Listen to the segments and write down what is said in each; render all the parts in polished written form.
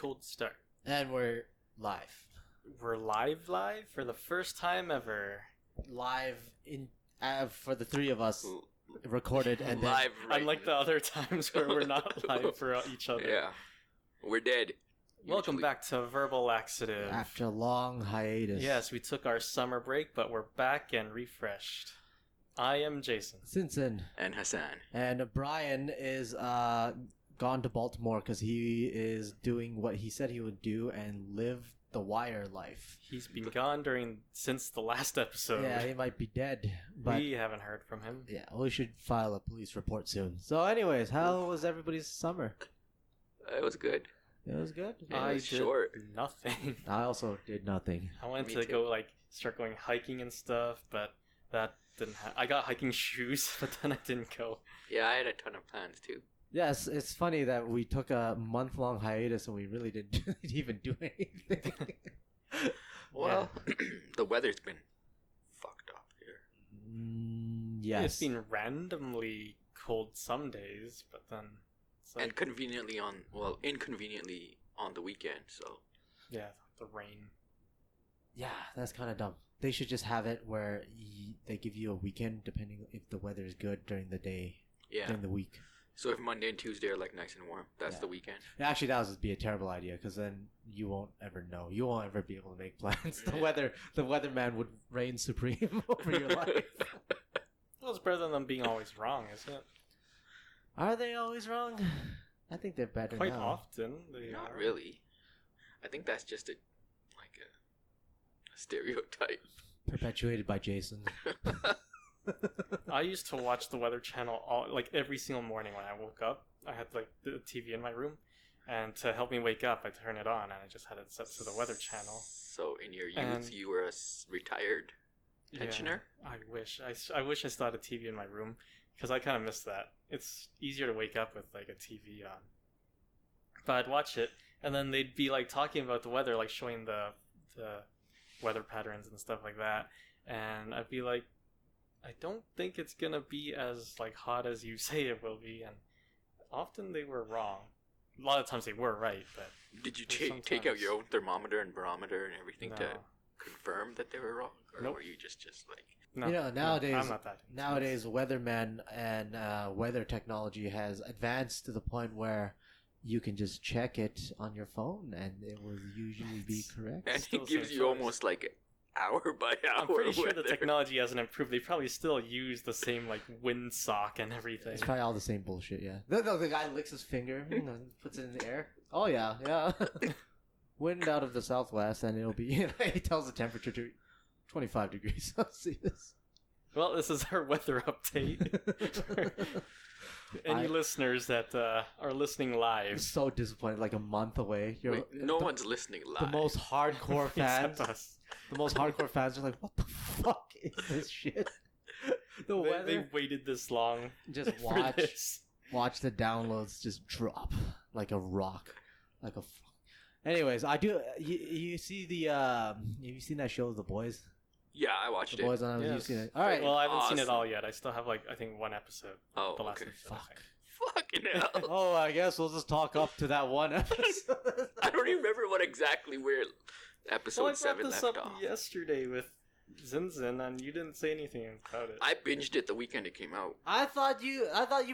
cold start. And we're live. We're live for the first time ever. Live in for the three of us, recorded and then live. Right unlike the other times where we're not live for each other. Yeah, we're dead. Welcome back to Verbal Laxative. After a long hiatus. Yes, we took our summer break, but we're back and refreshed. I am Jason. Sinsen. And Hassan. And Brian is gone to Baltimore because he is doing what he said he would do and live the Wire life. He's been gone since the last episode. Yeah, he might be dead. But we haven't heard from him. Yeah, we should file a police report soon. So anyways, how was everybody's summer? It was good. It was good? Yeah, I was did short. nothing. I also did nothing. I wanted Me to too. start going hiking and stuff, but that didn't happen. I got hiking shoes, but then I didn't go. Yeah, I had a ton of plans too. Yes, it's funny that we took a month-long hiatus and we really didn't even do anything. Well, the weather's been fucked up here. Yes. It's been randomly cold some days, but then it's like, And inconveniently on the weekend, so. yeah, the rain. Yeah, that's kind of dumb. They should just have it where they give you a weekend depending if the weather is good during the day, Yeah. during the week. So if Monday and Tuesday are like nice and warm, that's the weekend. Actually, that would be a terrible idea because then you won't ever know. You won't ever be able to make plans. The weatherman would reign supreme over your life. Well, it's better than them being always wrong, isn't it? Are they always wrong? I think they're better Quite now. often. They Not are. really. I think that's just a stereotype. Perpetuated by Jason. I used to watch the Weather Channel every single morning when I woke up. I had the TV in my room, and to help me wake up, I turn it on, and I just had it set to the Weather Channel. So in your youth, And- you were a retired pensioner? Yeah, I wish I still had a TV in my room because I kind of miss that. It's easier to wake up with a TV on. But I'd watch it, and then they'd be talking about the weather, showing the weather patterns and stuff like that, and I'd be like, I don't think it's gonna be as hot as you say it will be, and often they were wrong. A lot of times they were right, but Did you sometimes- take out your own thermometer and barometer and everything to No. confirm that they were wrong? Or Nope. were you just like... no, You know, nowadays, I'm not that. nowadays, weatherman and weather technology has advanced to the point where you can just check it on your phone and it will usually be correct. And Still it gives same you choice. almost hour by hour I'm pretty sure the weather. technology hasn't improved. They probably still use the same windsock and everything. It's probably all the same bullshit, yeah. The guy licks his finger, puts it in the air. Oh, yeah. Wind out of the southwest, and it'll be, he tells the temperature to 25 degrees Celsius. Well, this is our weather update. Any listeners that are listening live, So disappointed, like a month away. Wait, no one's listening live. The most hardcore fans. except us. The most hardcore fans are like, what the fuck is this shit? The They weather. waited this long Just for watch. this. Watch the downloads just drop like a rock. Anyways, I do. You see the. Have you seen that show, The Boys? Yeah, I watched The it. Boys on. Yes. You've seen it. All right. Well, I haven't seen it Awesome. all yet. I still have I think one episode. Oh, the last okay. episode. I Fuck. think. Fucking hell. Oh, I guess we'll just talk up to that one episode. I don't even remember where episode Well, I brought 7 this left up off. yesterday with Zinzin, and you didn't say anything about it. I binged it the weekend it came out. I thought you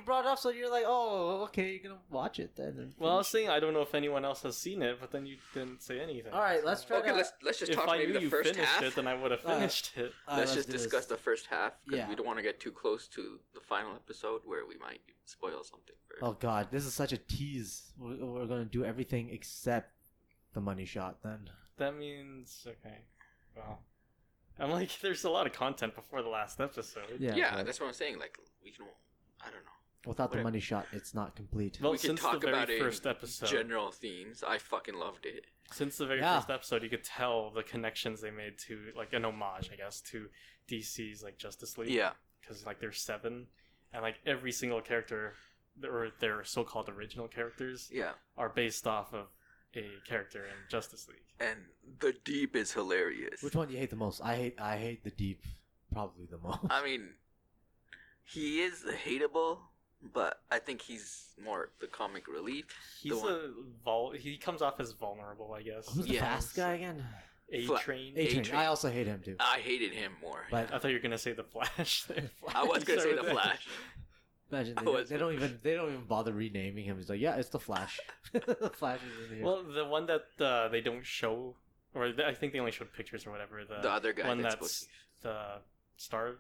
brought it up, so you're like, oh, okay, you're gonna watch it then. Well, I was saying I don't know if anyone else has seen it, but then you didn't say anything. All right, let's try. Okay, let's just If talk I maybe knew the you first finished half. it, then I would have finished it. Let's just do this. discuss the first half because Yeah. we don't want to get too close to the final episode where we might spoil something. Oh god, this is such a tease. We're gonna do everything except the money shot. Then That means okay. Well, I'm there's a lot of content before the last episode. Yeah, but that's what I'm saying. We can, I don't know. without the whatever. money shot, it's not complete. Well, We can since talk the about very it first in episode, general themes. I fucking loved it. since the very Yeah. first episode, you could tell the connections they made to an homage, I guess, to DC's Justice League. Yeah. Because there's 7, and every single character, or their so-called original characters, Yeah. are based off of a character in Justice League. And the Deep is hilarious. Which one do you hate the most? I hate the Deep probably the most. I mean, he is hateable, but I think he's more the comic relief. He's he comes off as vulnerable, I guess. Who's the Yeah. fast guy again? A-Train. A-Train. I also hate him too. I hated him more. But I thought you were gonna say the Flash. I was gonna say the Flash. imagine was- they don't even bother renaming him. He's like, yeah, it's the Flash. The Flash is in here. Well, the one that they don't show, or I think they only showed pictures or whatever. The other guy one that's that's supposed the Starlight,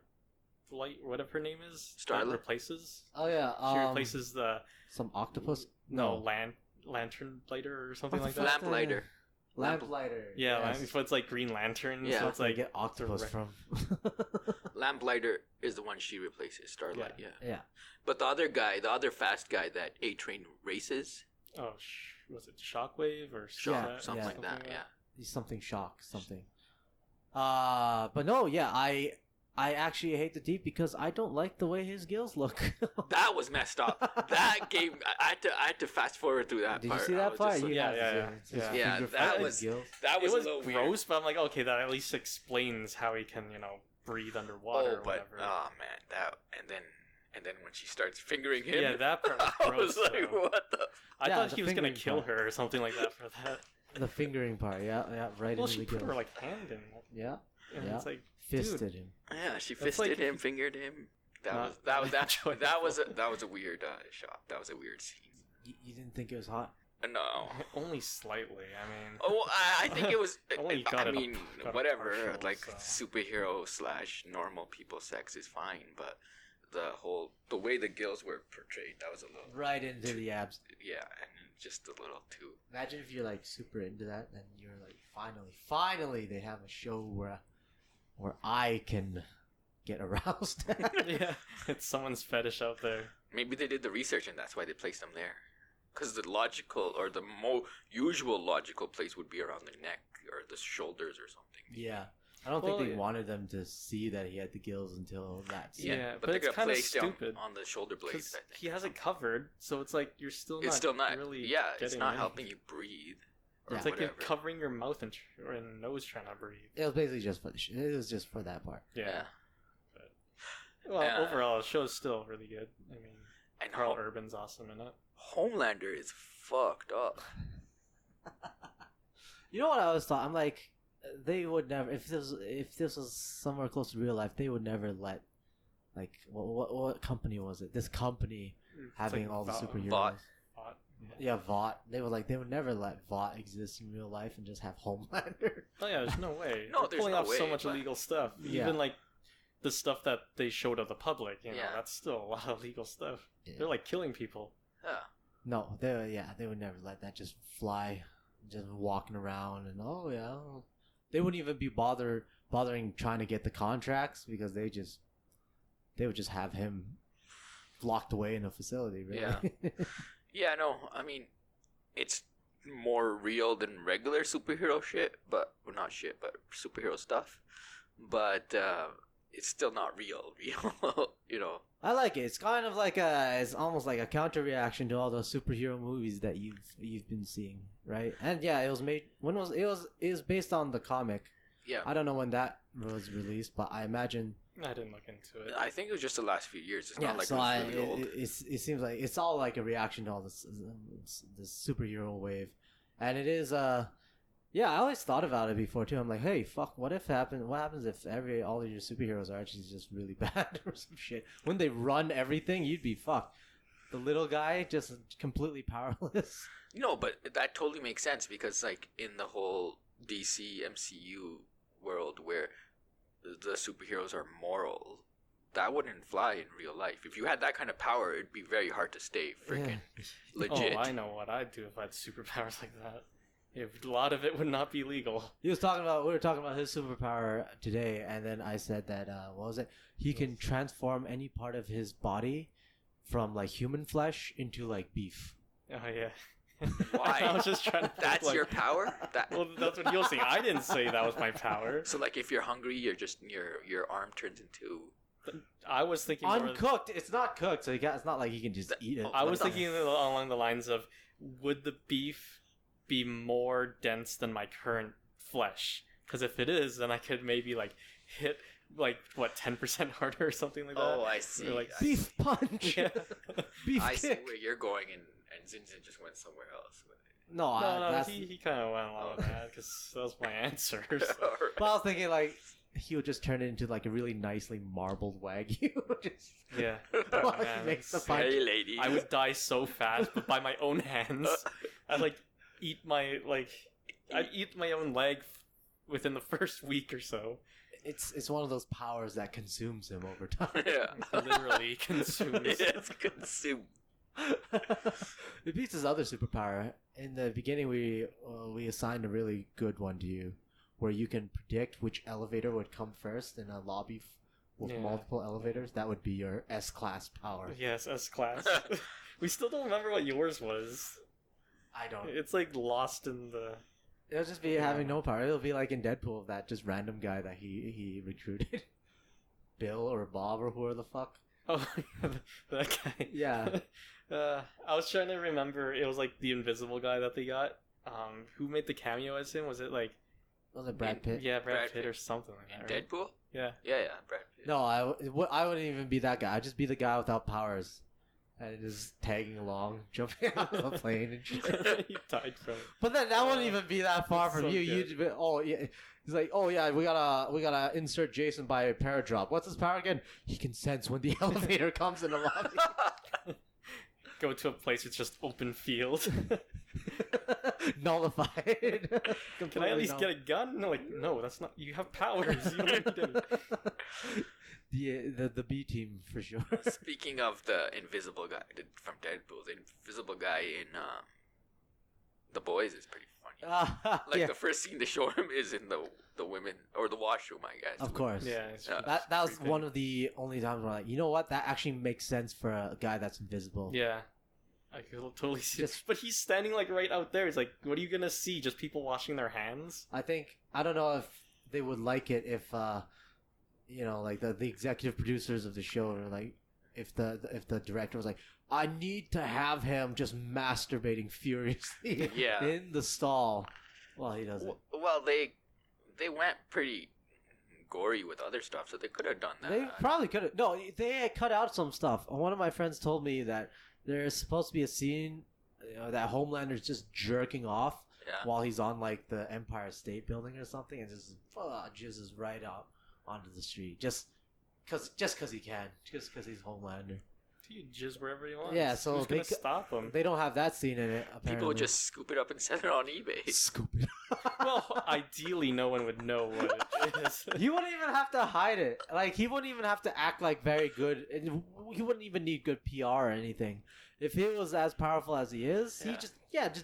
whatever her name is. Starlight? That replaces. oh yeah, She replaces the some octopus. lantern lighter or something What like the that. fuck? Lamplighter. Lamplighter. Yeah, yes. so it's like Green Lantern. Yeah. So it's Like like get octopus direct- from. Lamplighter is the one she replaces. Starlight. Yeah. yeah. But the other guy, the other fast guy that A-Train races, was it Shockwave or Yeah, something like that. Yeah. He's something shock something. But no, yeah, I actually hate the Deep because I don't like the way his gills look. That was messed up. That game, I had to fast forward through that Did part. you see I that was part? just like- Yeah, have to yeah, see yeah. it. It's his Yeah, finger that fat was- gills. That It was was a little gross, weird. but I'm like, okay, that at least explains how he can, breathe underwater or Oh, but whatever. oh man, that and then when she starts fingering him, Yeah, that part was I gross. was like, though. what the? I Yeah, thought the he was gonna fingering kill part. her or something like that for that. The fingering part, yeah, right Well, into she the put gills. her hand in, Yeah, and Yeah. it's like, fisted him. Yeah, she That's fisted like- him, fingered him. That Not- was that was not that was a weird shot. That was a weird scene. You didn't think it was hot? No. only slightly. I mean, Oh, I think it was. Only I got it mean, got it whatever. partial, Like so. superhero / normal people sex is fine, but the way the gills were portrayed, that was a little. Right into the abs. Yeah, and just a little too. Imagine if you're like super into that, and you're like, finally, they have a show where I can get aroused. yeah, it's someone's fetish out there. Maybe they did the research and that's why they placed them there. Because the logical or the more usual logical place would be around the neck or the shoulders or something. Yeah. I don't Well, think they yeah. wanted them to see that he had the gills until that scene. Yeah, but but they're it's gonna kinda place down stupid, on the shoulder blades. 'Cause I think he has it covered, so it's like you're still not. It's still not really. Yeah, it's getting not any- helping you breathe. Or It's like you're whatever. covering your mouth and nose trying to breathe. It was basically just for it was just for that part. Yeah. Yeah. Well, overall, the show's still really good. I mean, And Carl Urban's awesome in it. Homelander is fucked up. You know what I always thought? I'm like, they would never. If this was somewhere close to real life, they would never let. Like, what company was it? This company It's having like all the Vought- superheroes. Vought. Vought. Yeah, Vought. They would never let Vought exist in real life and just have Homelander. Oh yeah, there's no way. No, They're there's pulling no off so way, much but- illegal stuff. Yeah. Even like the stuff that they showed of the public. Yeah. That's still a lot of illegal stuff. Yeah. They're like killing people. Yeah. No, they would never let that just fly, just walking around and they wouldn't even be bothering trying to get the contracts because they would just have him locked away in a facility. Really. Yeah. Yeah, no, I mean, it's more real than regular superhero shit, but well, not shit, but superhero stuff. But it's still not real, you know. I like it. It's kind of like it's almost like a counter reaction to all those superhero movies that you've been seeing, right? And yeah, it was made it was based on the comic. Yeah, I don't know when that was released, but I imagine. I didn't look into it. I think it was just the last few years. It's Yeah, not like so it was really old. it seems like it's all like a reaction to all this superhero wave, and it is yeah. I always thought about it before too. I'm like, hey, fuck, what happens if all of your superheroes are actually just really bad or some shit? When they run everything, you'd be fucked. The little guy just completely powerless. No, but that totally makes sense because, like, in the whole DC MCU world where the superheroes are moral, that wouldn't fly in real life. If you had that kind of power, it'd be very hard to stay freaking legit. Oh, I know what I'd do if I had superpowers like that. A lot of it would not be legal. We were talking about his superpower today, and then I said that what was it? He can transform any part of his body from like human flesh into like beef. Oh yeah. Why? I was just trying to. Think, That's like, your power. Well, that's what you'll see. I didn't say that was my power. So, like, if you're hungry, you're just your arm turns into. I was thinking more, Uncooked. It's not cooked, so it's not like he can just eat it. I What was the thinking along the lines of, would the beef be more dense than my current flesh? Because if it is, then I could maybe like hit like what 10% harder or something like that. Oh, I see. Or, like Beef punch. yeah. Beef I see kick. where you're going, and Zin just went somewhere else with it. No, No, that's. he kind of went along with that because that was my answer. So. But I was thinking like he would just turn it into like a really nicely marbled wagyu. Just Yeah. while Oh, man, he makes the it's- punch. Hey, ladies. I would die so fast, but by my own hands. I'd like I'd eat my own leg within the first week or so. It's one of those powers that consumes him over time. Yeah. Literally consumes. It's consumed. It beats his other superpower. In the beginning, we assigned a really good one to you, where you can predict which elevator would come first in a lobby with Yeah. multiple elevators. That would be your S-class power. Yes, S class. We still don't remember what yours was. I don't. It's like lost in the. It'll just be having no power. It'll be like in Deadpool, that just random guy that he recruited, Bill or Bob or whoever the fuck. Oh, that guy. Yeah. I was trying to remember. It was like the invisible guy that they got. Who made the cameo as him? Was it like? Was it Brad Pitt? Yeah, Brad Brad Pitt or Pitt. something like In that. Right? Deadpool? Yeah. Yeah, Brad Pitt. No, I wouldn't even be that guy. I'd just be the guy without powers. And just tagging along, jumping out of the plane and shit. He died from. But then that wouldn't even be that far That's from so you. good. You'd be, oh yeah, he's like, oh yeah, we gotta insert Jason by a paradrop. What's his power again? He can sense when the elevator comes in the lobby. Go to a place with just open field. Nullified. Can I at least get a gun? No, like no, that's not. You have powers. You don't need any. the B team for sure. Speaking of the invisible guy from Deadpool, the invisible guy in The Boys is pretty funny. Like yeah, the first scene they show him is in the women or the washroom, I guess. of course. Yeah, it's That was creepy. one of the only times where I'm like, you know what? That actually makes sense for a guy that's invisible. Yeah, I could totally see. Just- But he's standing like right out there. He's like, what are you gonna see? Just people washing their hands? I don't know if they would like it if like the executive producers of the show are like, if the director was like, I need to have him just masturbating furiously Yeah. in the stall while he does it. Well, they went pretty gory with other stuff, so they could have done that. They probably could have. No, they had cut out some stuff. One of my friends told me that there's supposed to be a scene that Homelander's just jerking off Yeah. while he's on like the Empire State Building or something, and just jizzes right out onto the street, just cause he can, just cause he's Homelander. You jizz wherever you want. Yeah, so who's gonna they stop him? They don't have that scene in it. Apparently. People would just scoop it up and sell it on eBay. scoop it. Well, ideally, no one would know what it is. You wouldn't even have to hide it. Like he wouldn't even have to act like very good. And he wouldn't even need good PR or anything. If he was as powerful as he is, he just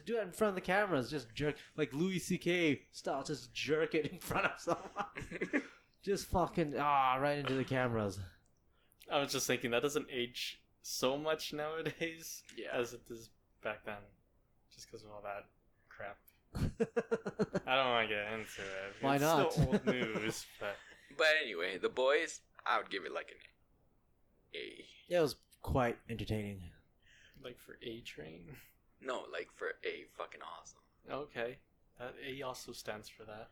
do it in front of the cameras. Just jerk like Louis C.K. style. Just jerk it in front of someone. Just fucking right into the cameras. I was just thinking that doesn't age so much nowadays Yeah. as it does back then, just because of all that crap. I don't want to get into it. Why It's not? Still old news, but But anyway, The Boys, I would give it like an A. It was quite entertaining. like for A Train. No, like for A fucking awesome. Okay, that A also stands for that.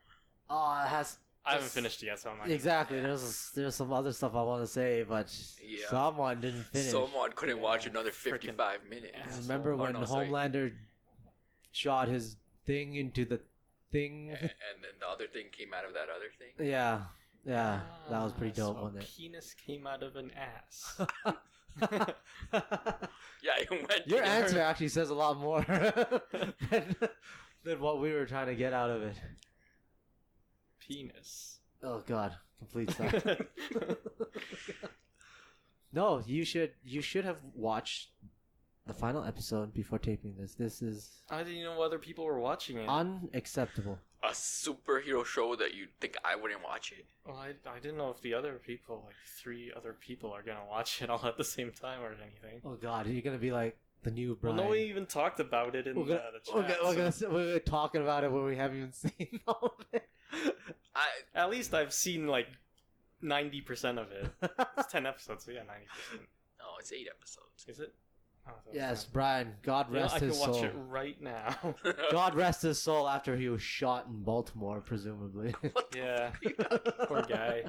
Oh, it has. I haven't finished yet, so I'm not. Exactly. Yeah. There's some other stuff I want to say, but Yeah. someone didn't finish. Someone couldn't watch Yeah, another frickin' 55 minutes. asshole. Remember Oh, when no, sorry. Homelander shot his thing into the thing? And then the other thing came out of that other thing. Yeah, that was pretty dope, So wasn't a penis came out of an ass. it? Yeah, it went. Your together. answer actually says a lot more than what we were trying to get out of it. Penis. Oh God, complete stop. No, you should have watched the final episode before taping this. This is I didn't know other people were watching it. unacceptable. A superhero show that you think I wouldn't watch it. Well, I didn't know if the other people, like 3 other people, are gonna watch it all at the same time or anything. Oh God, you're gonna be like the new Brian. Well, no one even talked about it in We're gonna, the we're, chat. gonna, we're, gonna, so we're talking about it when we haven't even seen all of it. at least I've seen like 90% of it. It's 10 episodes, so yeah, 90%. No, it's 8 episodes. Is it? Oh, that was Yes, fun. Brian. God You know, rest I can his watch soul. it right now. God rest his soul after he was shot in Baltimore, presumably. What the Yeah. fuck are you talking about? Poor guy.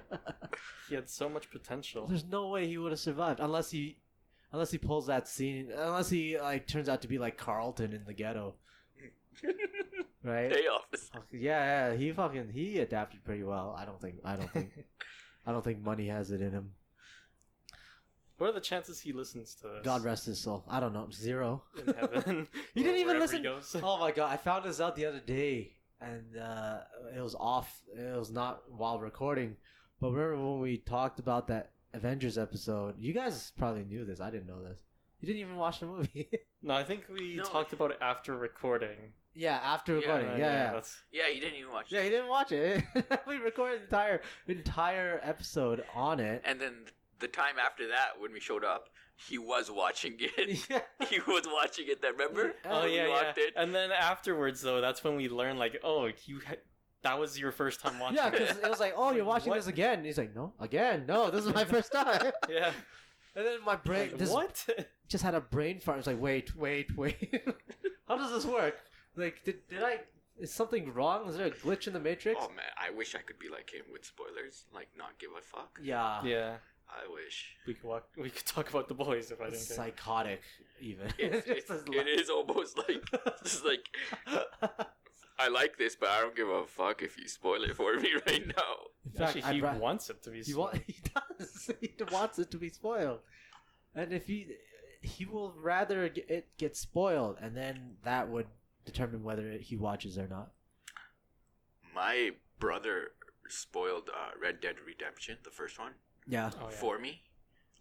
He had so much potential. There's no way he would have survived unless he pulls that scene. Unless he like turns out to be like Carlton in the ghetto, right? Day off. Yeah, he adapted pretty well. I don't think money has it in him. What are the chances he listens to this? God rest his soul. I don't know. 0. in heaven. He didn't or even wherever listen. He goes. Oh my god! I found this out the other day, and it was off. It was not while recording. But remember when we talked about that Avengers episode? You guys probably knew this. I didn't know this. You didn't even watch the movie. No, I think we No. talked about it after recording. Yeah, after Yeah, recording. Yeah. That's, Yeah, you didn't even watch Yeah, it. he didn't watch it. We recorded the entire episode on it. And then the time after that, when we showed up, he was watching it. Yeah. He was watching it. Then remember? oh When we yeah, yeah. walked in? And then afterwards, though, that's when we learned, like, oh, that was your first time watching. Yeah, it. because it was like, oh, you're watching What? this again. And he's like, no, again, no, this is my first time. Yeah. And then my brain Like, this what? just had a brain fart. I was like, wait. How does this work? Like, did I? Is something wrong? Is there a glitch in the Matrix? Oh man, I wish I could be like him with spoilers, like not give a fuck. Yeah. Yeah. I wish. We could talk about the boys if I didn't care. Psychotic, even. It is almost like just like I like this, but I don't give a fuck if you spoil it for me right now. In fact, Actually, he I'd ra- wants it to be. he does. He wants it to be spoiled, and if he will rather it get spoiled, and then that would determine whether he watches or not. My brother spoiled Red Dead Redemption, the first one, Yeah. Oh, yeah. for me.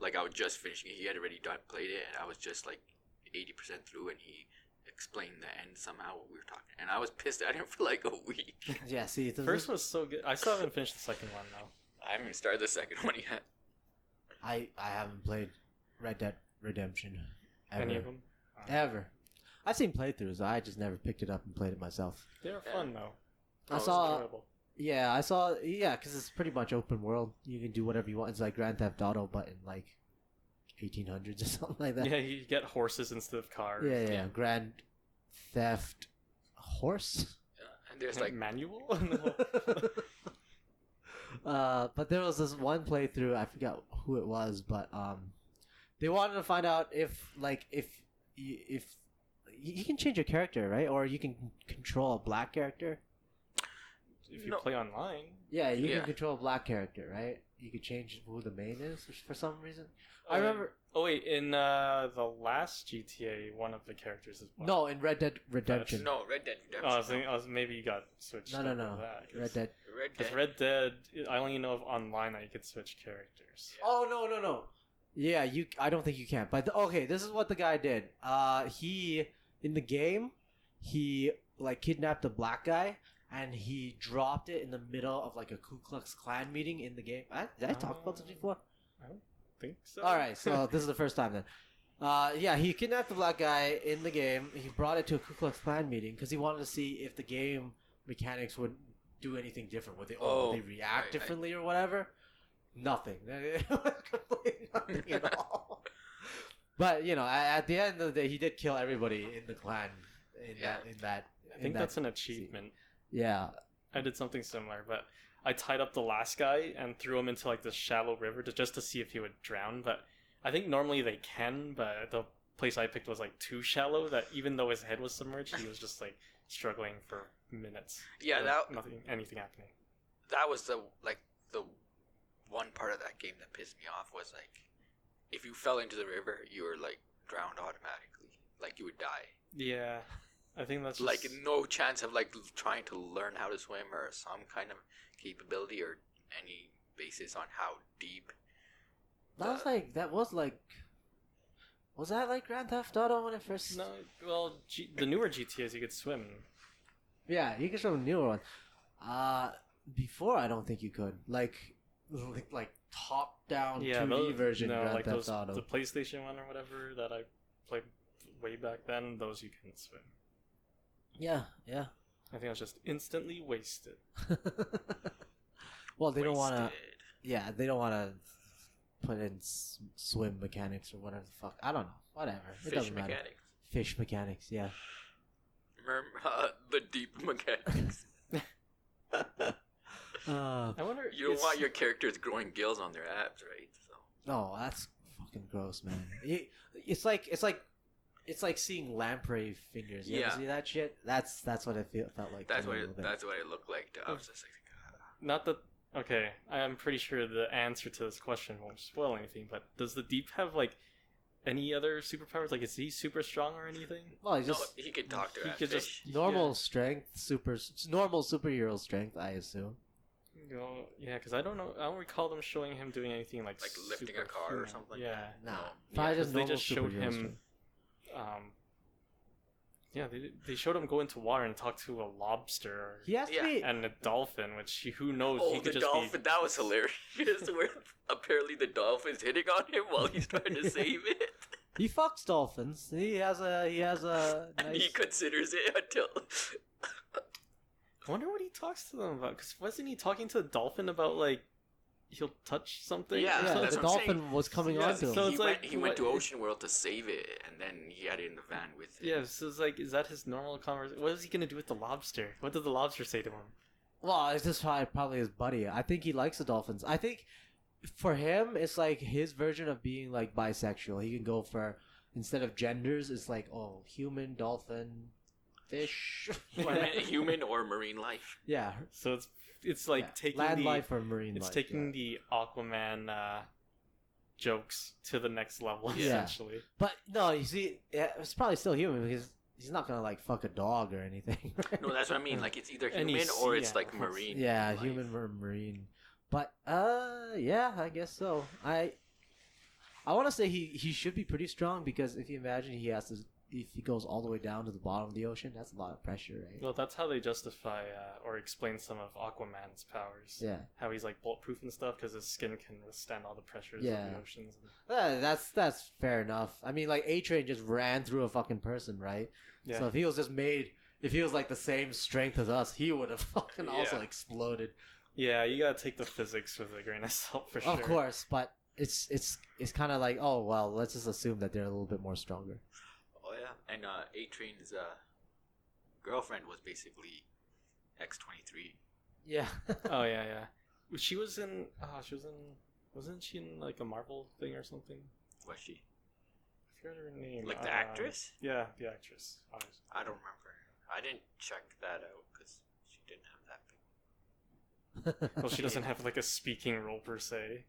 Like I was just finishing it. He had already played it, and I was just like 80% through, and he explained the end somehow what we were talking. And I was pissed at him for like a week. Yeah. See, The first was so good. I still haven't finished the second one though. I haven't started the second one yet. I haven't played Red Dead Redemption ever. Any of them? Ever. I've seen playthroughs. I just never picked it up and played it myself. They were fun though. I Oh, it's saw. Enjoyable. Yeah, I saw. Yeah, because it's pretty much open world. You can do whatever you want. It's like Grand Theft Auto, but in like 1800s or something like that. Yeah, you get horses instead of cars. Yeah. Grand Theft Horse. And there's like manual. But there was this one playthrough. I forgot who it was, but they wanted to find out if you can change your character, right? Or you can control a black character. If you No. play online. Yeah, you Yeah. can control a black character, right? You could change who the main is for some reason. Oh, I remember. Oh wait, in the last GTA, one of the characters is black. No, in Red Dead Redemption. no Red Dead Oh, I was Redemption. thinking, maybe you got switched. No. over to that, Red Dead. Red Because Dead. Red Dead, I only know of online that you could switch characters. Oh no. Yeah, you. I don't think you can. But okay, this is what the guy did. He in the game, he like kidnapped a black guy and he dropped it in the middle of like a Ku Klux Klan meeting in the game. Did I talk about this before? I don't think so. All right, so this is the first time then. Yeah, he kidnapped the black guy in the game. He brought it to a Ku Klux Klan meeting because he wanted to see if the game mechanics would do anything different. Would they react right. differently or whatever? Nothing. Completely nothing at all. But you know, at the end of the day, he did kill everybody in the clan. I think that's an achievement. Yeah. I did something similar, but I tied up the last guy and threw him into like this shallow river just to see if he would drown. But I think normally they can, but the place I picked was like too shallow that even though his head was submerged, he was just like struggling for minutes. Yeah, without anything happening. That was the one part of that game that pissed me off was like, if you fell into the river, you were like drowned automatically, like you would die. Yeah, I think that's just... Like no chance of like trying to learn how to swim or some kind of capability or any basis on how deep. Was that like Grand Theft Auto when it first? No, well, the newer GTAs you could swim. Yeah, you can show a newer one. Before I don't think you could. Like top down 2D version Grand like Theft Auto. the PlayStation one or whatever that I played way back then. Those you can swim. Yeah. I think I was just instantly wasted. Well, they don't want to. Wasted. Yeah, they don't want to put in swim mechanics or whatever the fuck. I don't know. Whatever. It Fish doesn't matter. mechanics. Fish mechanics. Yeah. The deep mechanics. I wonder. You don't want your characters growing gills on their abs, right? So. No, that's fucking gross, man. It's like seeing lamprey fingers. You ever see that shit? That's what it felt like. That's what it looked like. I was just like, Not that. Okay, I'm pretty sure the answer to this question won't spoil anything. But does the Deep have like any other superpowers? Like, is he super strong or anything? Well, he's no, just he could talk to he a could fish. normal strength, normal superhero strength, I assume. Yeah, because I don't know. I don't recall them showing him doing anything like lifting a car or something. Yeah, Nah, No. probably yeah, just they normal just showed superhero him. strength. Yeah, they showed him go into water and talk to a lobster He has to Yeah. be. and a dolphin, which who knows? Oh, he could the just dolphin! That was hilarious. Where apparently the dolphin's hitting on him while he's trying to save it. He fucks dolphins. He has a And nice. he considers it until. I wonder what he talks to them about. Because wasn't he talking to the dolphin about like he'll touch something? Yeah, Yeah, that's the what I'm dolphin saying. was coming Yeah, onto him. so he it's went, like, he went to what- Ocean World to save it, and then he had it in the van with him. Yeah, so it's like, is that his normal conversation? What is he gonna do with the lobster? What did the lobster say to him? Well, it's just probably his buddy. I think he likes the dolphins. I think for him, it's like his version of being like bisexual. He can go for, instead of genders, it's like, oh, human, dolphin, fish. Human or marine life. Yeah. So it's like Yeah. taking land the life or marine it's life. taking yeah. the Aquaman jokes to the next level, Yeah. essentially. But no, you see, it's probably still human because he's not gonna like fuck a dog or anything. right? No, that's what I mean. Like it's either And human he's- or it's yeah, like of course. marine. Yeah, life. human or marine. But yeah, I guess so. I want to say he should be pretty strong because if you imagine if he goes all the way down to the bottom of the ocean, that's a lot of pressure, right? Well, that's how they justify or explain some of Aquaman's powers. Yeah. How he's like bulletproof and stuff because his skin can withstand all the pressures Yeah. of the oceans. That's fair enough. I mean, like A-Train just ran through a fucking person, right? Yeah. So if he was if he was like the same strength as us, he would have fucking also Yeah. exploded. Yeah, you gotta take the physics with a grain of salt for sure. Of course, but it's kind of like, oh well, let's just assume that they're a little bit more stronger. Oh yeah, and A-Train's girlfriend was basically X-23. Yeah. Oh yeah, yeah. She was in. Wasn't she in like a Marvel thing or something? Was she? I forgot her name. Like the actress? Yeah, the actress. Obviously. I don't remember. I didn't check that out because she didn't have that big. Well, she doesn't have like a speaking role per se.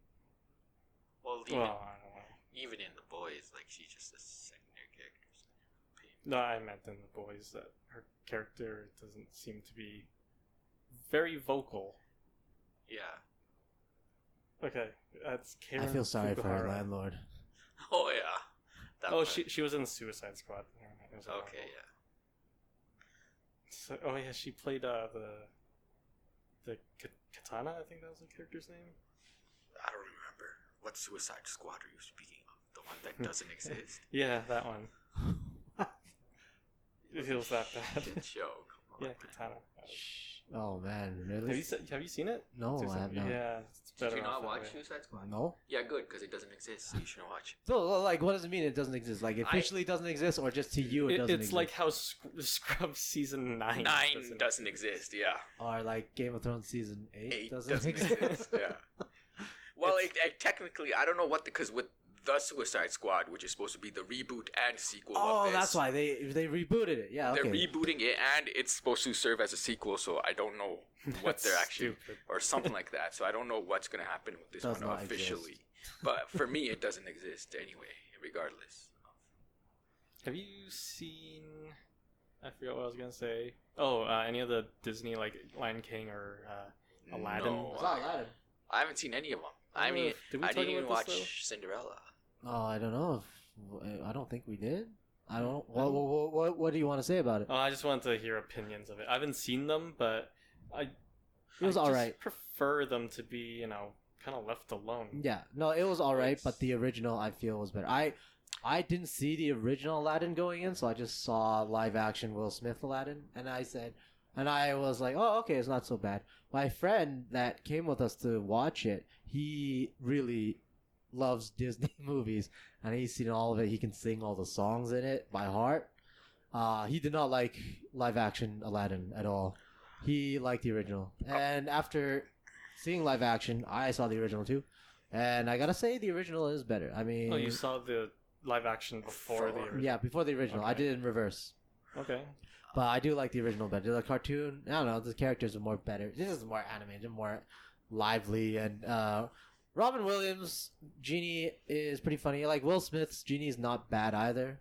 Well, Well, I don't know. even in The Boys, like she's just a secondary character. No, I meant in The Boys that her character doesn't seem to be very vocal. Yeah. Okay, that's Karen. I feel sorry for her Fukuhara. landlord. Oh yeah. That Oh, one. she was in Suicide Squad. It was a Okay, Marvel. yeah. So, oh yeah, she played the Katana. I think that was the character's name. I don't remember. What Suicide Squad are you speaking of? The one that doesn't exist? Yeah, that one. It feels that bad. Shit show. Come on, Yeah, man. Katana. Oh man, Have really? you seen it? No, It's I have not. Yeah, it's Did better. you off not that watch way. Suicide Squad? No. Yeah, good, because it doesn't exist. So you shouldn't watch it. So, like, what does it mean? It doesn't exist. Like, officially doesn't exist, or just to you it doesn't It's exist? like how Scrubs season 9 Nine doesn't exist. Yeah. or like Game of Thrones season 8 Eight doesn't exist. exist. Yeah. Well, it technically, I don't know what because with the Suicide Squad, which is supposed to be the reboot and sequel. Oh, of this, that's why they rebooted it. Yeah, okay. they're rebooting it, and it's supposed to serve as a sequel. So I don't know what That's they're actually stupid. or something like that. So I don't know what's gonna happen with this Does one not officially. exist. But for me, it doesn't exist anyway, regardless. Have you seen? I forgot what I was gonna say. Oh, any of the Disney like Lion King or Aladdin? No, It's not Aladdin. I haven't seen any of them. I Oh, mean, did we I talk didn't even about this, watch Cinderella. Oh, I don't know. I don't think we did. I don't. What do you want to say about it? Oh, I just wanted to hear opinions of it. I haven't seen them, but It was I just alright. prefer them to be, kind of left alone. Yeah, no, it was all right, It's- but the original I feel was better. I didn't see the original Aladdin going in, so I just saw live action Will Smith Aladdin, and I was like, oh, okay, it's not so bad. My friend that came with us to watch it, he really loves Disney movies, and he's seen all of it. He can sing all the songs in it by heart. He did not like live action Aladdin at all. He liked the original. And after seeing live action, I saw the original too. And I gotta say, the original is better. I mean... Oh, you saw the live action before the original? Yeah, before the original. I Okay. did it in reverse. Okay. But I do like the original better. The cartoon, I don't know, the characters are more better. This is more animated, more lively. And Robin Williams' Genie is pretty funny. Like, Will Smith's Genie is not bad either.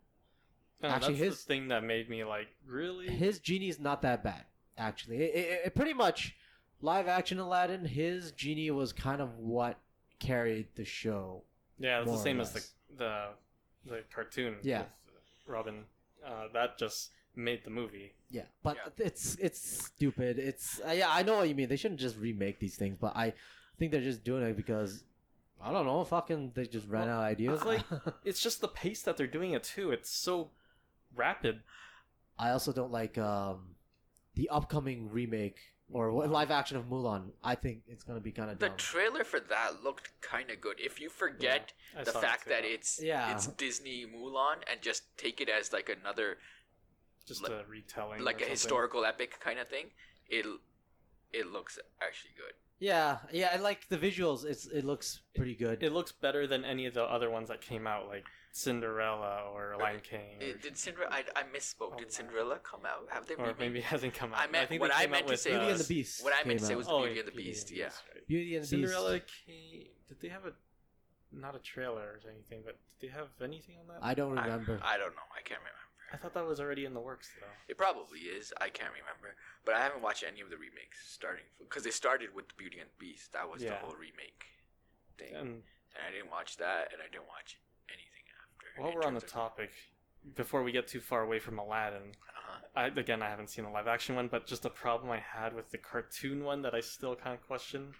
Actually, that's the thing that made me like, really? His Genie is not that bad, actually. It pretty much, live action Aladdin, his Genie was kind of what carried the show. Yeah, it's more the or same as less. the cartoon. Yeah. With Robin. That just made the movie. Yeah, but it's stupid. It's yeah, I know what you mean. They shouldn't just remake these things, but I think they're just doing it because I don't know, fucking they just ran out of ideas. It's like it's just the pace that they're doing it too. It's so rapid. I also don't like the upcoming remake or live action of Mulan. I think it's gonna be kind of The dumb. trailer for that looked kind of good. If you forget I the saw it fact too. that it's Disney Mulan and just take it as like another Just a retelling, like or a something. historical epic kind of thing, it looks actually good. Yeah, I like the visuals. It looks pretty good. It looks better than any of the other ones that came out, like Cinderella or Lion King. Did Cinderella? I misspoke. Did Cinderella come out? Have they? Or maybe it hasn't come out. I meant think what they I came meant out to with, say Beauty and was the Beast. what I meant to say came was out. Beauty and the Beast. Yeah. Right. Beauty and the Cinderella Beast. came. Did they have not a trailer or anything, but did they have anything on that? I don't remember. I don't know. I can't remember. I thought that was already in the works though. It probably is. I can't remember. But I haven't watched any of the remakes starting because they started with the Beauty and the Beast. That was the Yeah. whole remake thing, And and I didn't watch that, and I didn't watch anything after. while in we're on the terms of- topic, before we get too far away from Aladdin, I haven't seen the live action one, but just a problem I had with the cartoon one that I still kind of question.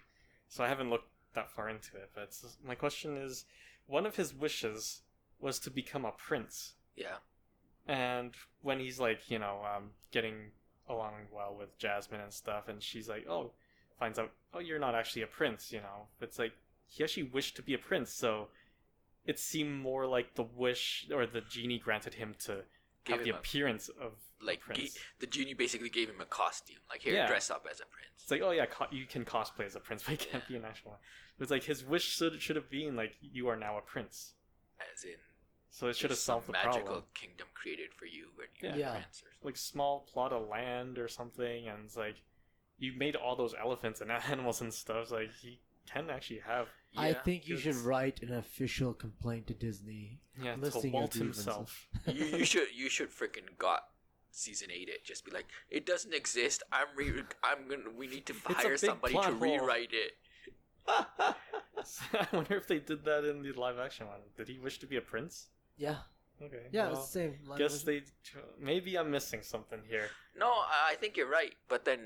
So I haven't looked that far into it. But my question is, one of his wishes was to become a prince. Yeah. And when he's like, getting along well with Jasmine and stuff, and she's like, finds out, you're not actually a prince, It's like, he actually wished to be a prince, so it seemed more like the wish, or the genie granted him to Gave have the him a- appearance of Like a prince. the genie basically gave him a costume. Like, here, Yeah. dress up as a prince. It's like, you can cosplay as a prince, but you can't be an actual one. It was like, his wish should have been, like, you are now a prince. As in, So it should have there's some solved the magical problem. kingdom created for you when you're Yeah. a prince or something. Like, small plot of land or something, and it's like, you made all those elephants and animals and stuff, so, like, he can actually have... I Yeah. think you should It's- write an official complaint to Disney. Yeah, to listing your Walt grievances. himself. you should freaking got season 8 it. Just be like, it doesn't exist. We need to a hire big somebody plot to hole. rewrite it. I wonder if they did that in the live action one. Did he wish to be a prince? Yeah, Okay. yeah, well, it's the same. Like, guess they... Maybe I'm missing something here. No, I think you're right, but then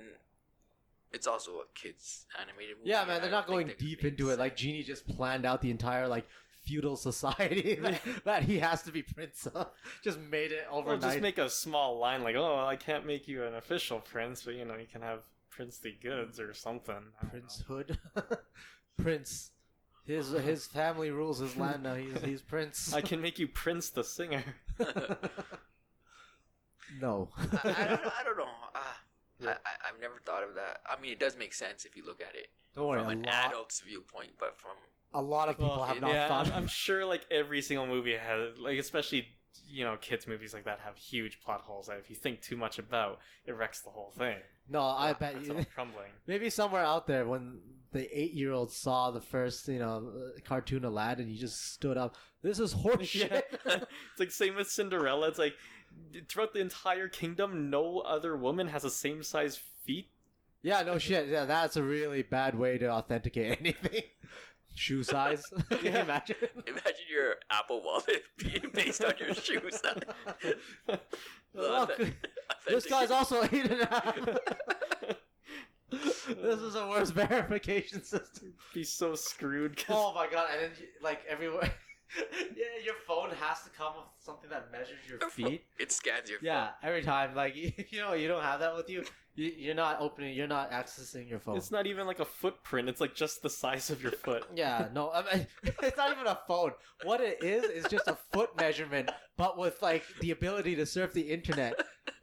it's also a kids animated movie. Yeah, man, and they're I not don't going think they deep made into it. Like sense. Genie just planned out the entire like feudal society that he has to be prince of. Just made it Or overnight. just make a small line like, I can't make you an official prince, but, you can have princely goods or something. I don't know. princehood. Prince. His family rules his land now. He's prince. I can make you Prince the singer. No. I don't know. I've never thought of that. I mean, it does make sense if you look at it Don't worry. from an a lot, adult's viewpoint, but from a lot of people have not yeah, thought. I'm sure like every single movie has, like, especially kids movies like that have huge plot holes that if you think too much about, it wrecks the whole thing. No, I bet It's you. all crumbling. Maybe somewhere out there when the 8-year-old saw the first, cartoon Aladdin, he just stood up. This is horseshit. Yeah. It's like same with Cinderella. It's like throughout the entire kingdom, no other woman has the same size feet. Yeah, no shit. Yeah, that's a really bad way to authenticate anything. Shoe size. Can you imagine? imagine your Apple Wallet being based on your shoe size. Look, this guy's also 8.5. This is a worse verification system. Be so screwed. 'Cause Oh my god! And then like everywhere, Yeah, your phone has to come with something that measures your feet. It scans your Yeah, every time. Like, you don't have that with you. You're not accessing your phone. It's not even like a footprint. It's like just the size of your foot. Yeah, no, I mean, it's not even a phone. What it is just a foot measurement, but with like the ability to surf the internet,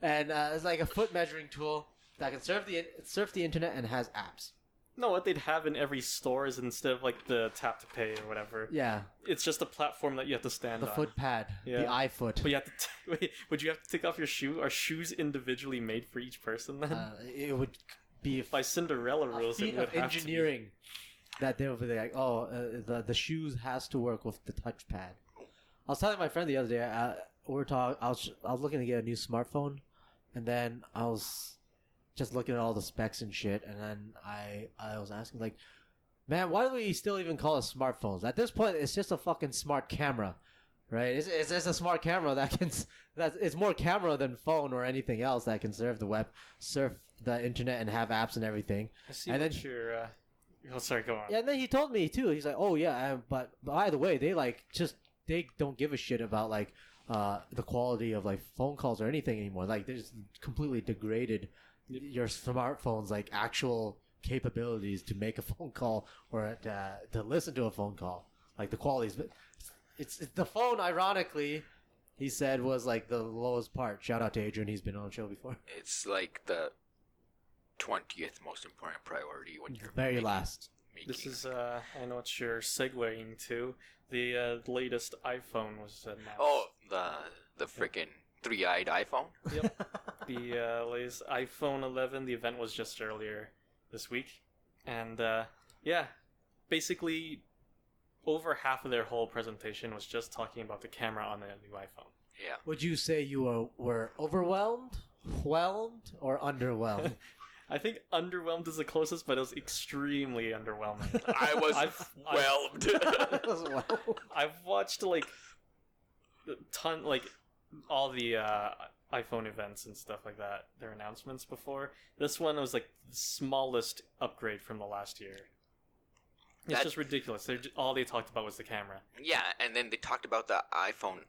and it's like a foot measuring tool that can surf the internet and has apps. No, what they'd have in every store is instead of like the tap to pay or whatever, Yeah, it's just a platform that you have to stand the on. foot pad, Yeah. the iFoot. But you have to wait. Would you have to take off your shoe? Are shoes individually made for each person then? It would be By Cinderella a rules, feat it would of have engineering that they would be like, the shoes has to work with the touchpad. I was telling my friend the other day, I was looking to get a new smartphone, and then I was just looking at all the specs and shit, and then I was asking like, man, why do we still even call it smartphones? At this point, it's just a fucking smart camera, right? It's just a smart camera it's more camera than phone or anything else that can surf the internet and have apps and everything. to. I see And what then- you're. Oh, sorry. Go on. Yeah, and then he told me too. He's like, "Oh yeah, but by the way, they don't give a shit about like the quality of like phone calls or anything anymore. Like they just completely degraded your smartphone's like actual capabilities to make a phone call or to listen to a phone call. Like the qualities, but it's the phone. Ironically, he said was like the lowest part. Shout out to Adrian. He's been on the show before. It's like the 20th most important priority when you're Very last. making This is. I know what you're segueing to. The latest iPhone was announced. Oh, the freaking three-eyed iPhone. Yep. The latest iPhone 11. The event was just earlier this week, and yeah, basically, over half of their whole presentation was just talking about the camera on the new iPhone. Yeah. Would you say you were overwhelmed, whelmed, or underwhelmed? I think underwhelmed is the closest, but it was extremely underwhelming. I was whelmed. I've watched like all the iPhone events and stuff like that, their announcements before. This one was like the smallest upgrade from the last year. It's That- just ridiculous. All they talked about was the camera. Yeah, and then they talked about the iPhone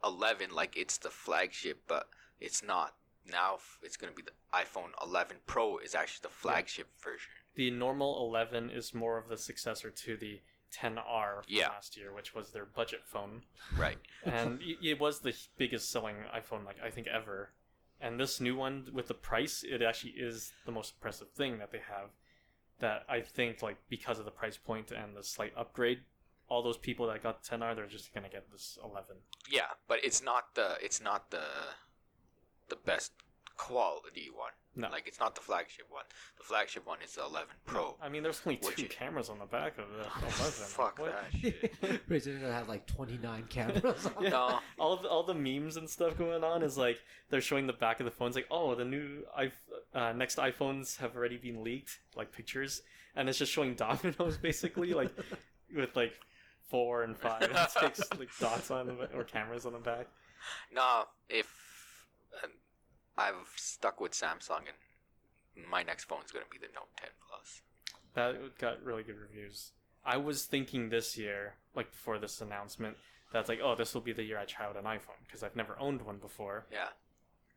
11 like it's the flagship, but it's not. Now it's going to be the iPhone 11 Pro is actually the flagship version. The normal 11 is more of the successor to the 10R from Yeah. last year, which was their budget phone. Right. And it was the biggest selling iPhone, like I think ever. And this new one, with the price, it actually is the most impressive thing that they have. That I think, like, because of the price point and the slight upgrade, all those people that got 10R, they're just gonna get this 11. Yeah, but it's not the best quality one. No. Like it's not the flagship one. The flagship one is the 11 Pro. I mean, there's only Which two is- cameras on the back of the 11. Fuck What? that shit. Pretty soon they're gonna have like 29 cameras on. Yeah. No. All the memes and stuff going on is like they're showing the back of the phones, like, oh, the new next iPhones have already been leaked, like pictures, and it's just showing dominoes basically, like with like 4 and 5 and 6 like dots on the or cameras on the back. No, if I've stuck with Samsung, and my next phone is going to be the Note 10 Plus. That got really good reviews. I was thinking this year, like before this announcement, that's like, oh, this will be the year I try out an iPhone because I've never owned one before. Yeah.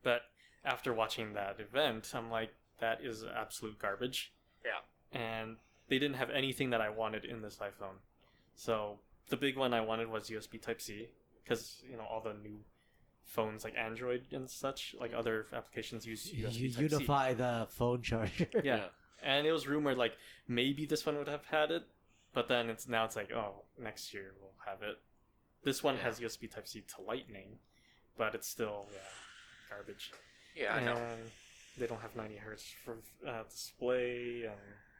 But after watching that event, I'm like, that is absolute garbage. Yeah. And they didn't have anything that I wanted in this iPhone. So the big one I wanted was USB Type-C because, you know, all the new phones like Android and such, like other applications use USB You Type-C. unify the phone charger. Yeah. And it was rumored like maybe this one would have had it, but then it's like, oh, next year we'll have it. This one Yeah. has USB Type-C to Lightning, but it's still garbage. Yeah, I know. And they don't have 90 hertz for display, and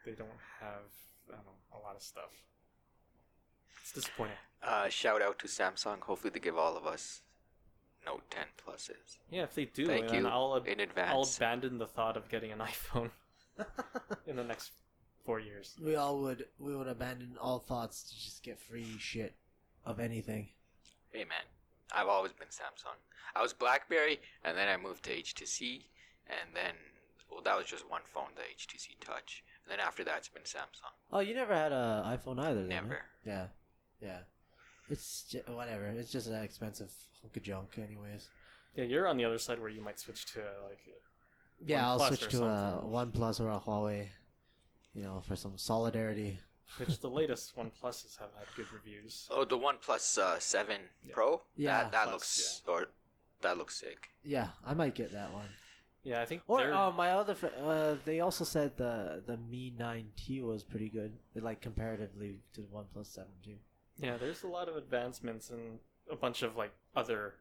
they don't have a lot of stuff. It's disappointing. Shout out to Samsung. Hopefully they give all of us Note 10 Pluses. Yeah, if they do, Thank then you I'll in advance. I'll abandon the thought of getting an iPhone in the next 4 years. We would abandon all thoughts to just get free shit of anything. Hey man, I've always been Samsung. I was BlackBerry, and then I moved to HTC, and then that was just one phone, the HTC Touch. And then after that, it's been Samsung. Oh, you never had an iPhone either, then? Never. Huh? Yeah. whatever. It's just an expensive hunk of junk, anyways. Yeah, you're on the other side where you might switch to like. Yeah, I'll OnePlus switch or to a something. OnePlus or a Huawei. For some solidarity. Which the latest OnePluses have had good reviews. Oh, the OnePlus 7 Yeah. Pro. Yeah. that Plus, looks that looks sick. Yeah, I might get that one. Yeah, I think. Or they're- my other they also said the Mi 9T was pretty good. Like comparatively to the OnePlus 7 too. Yeah, there's a lot of advancements and a bunch of like other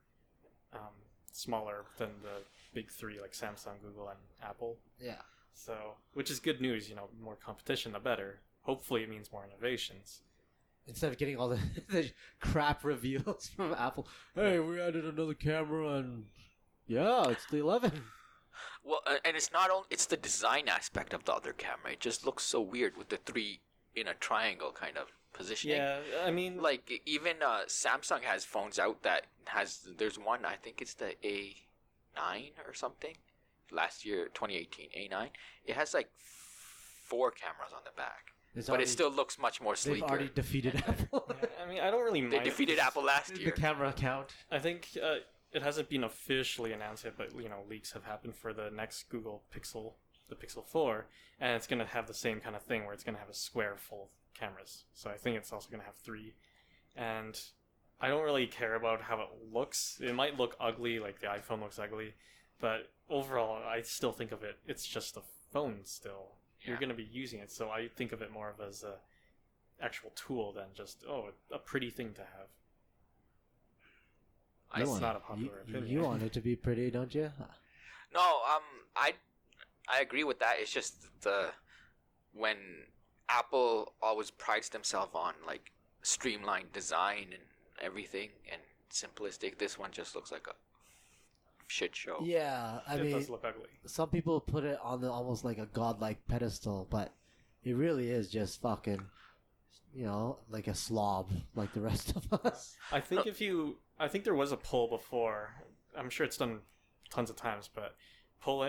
smaller than the big three like Samsung, Google, and Apple. Yeah. So, which is good news. More competition, the better. Hopefully, it means more innovations. Instead of getting all the crap reveals from Apple. Hey, we added another camera and yeah, it's the 11. Well, and it's not only it's the design aspect of the other camera. It just looks so weird with the three in a triangle kind of positioning. Yeah, I mean, Like even Samsung has phones out that has. There's one, I think it's the A9 or something. Last year, 2018, A9. It has like 4 cameras on the back, but it still looks much more They've sleeker. already defeated Apple. I mean, I don't really mind. They defeated Apple last The year. camera count. I think it hasn't been officially announced yet, but leaks have happened for the next Google Pixel, the Pixel 4, and it's going to have the same kind of thing where it's going to have a square full of cameras. So I think it's also going to have 3, and I don't really care about how it looks. It might look ugly, like the iPhone looks ugly, but overall, I still think of it. It's just a phone still. You're Yeah. going to be using it, so I think of it more of as a actual tool than just a pretty thing to have. I That's see. not a popular opinion. You want it to be pretty, don't you? No, I agree with that. It's just when Apple always prides themselves on like streamlined design and everything and simplistic. This one just looks like a shit show. Yeah, I It mean, does look ugly. some people put it on the almost like a godlike pedestal, but it really is just fucking, like a slob, like the rest of us. I think I think there was a poll before. I'm sure it's done tons of times, but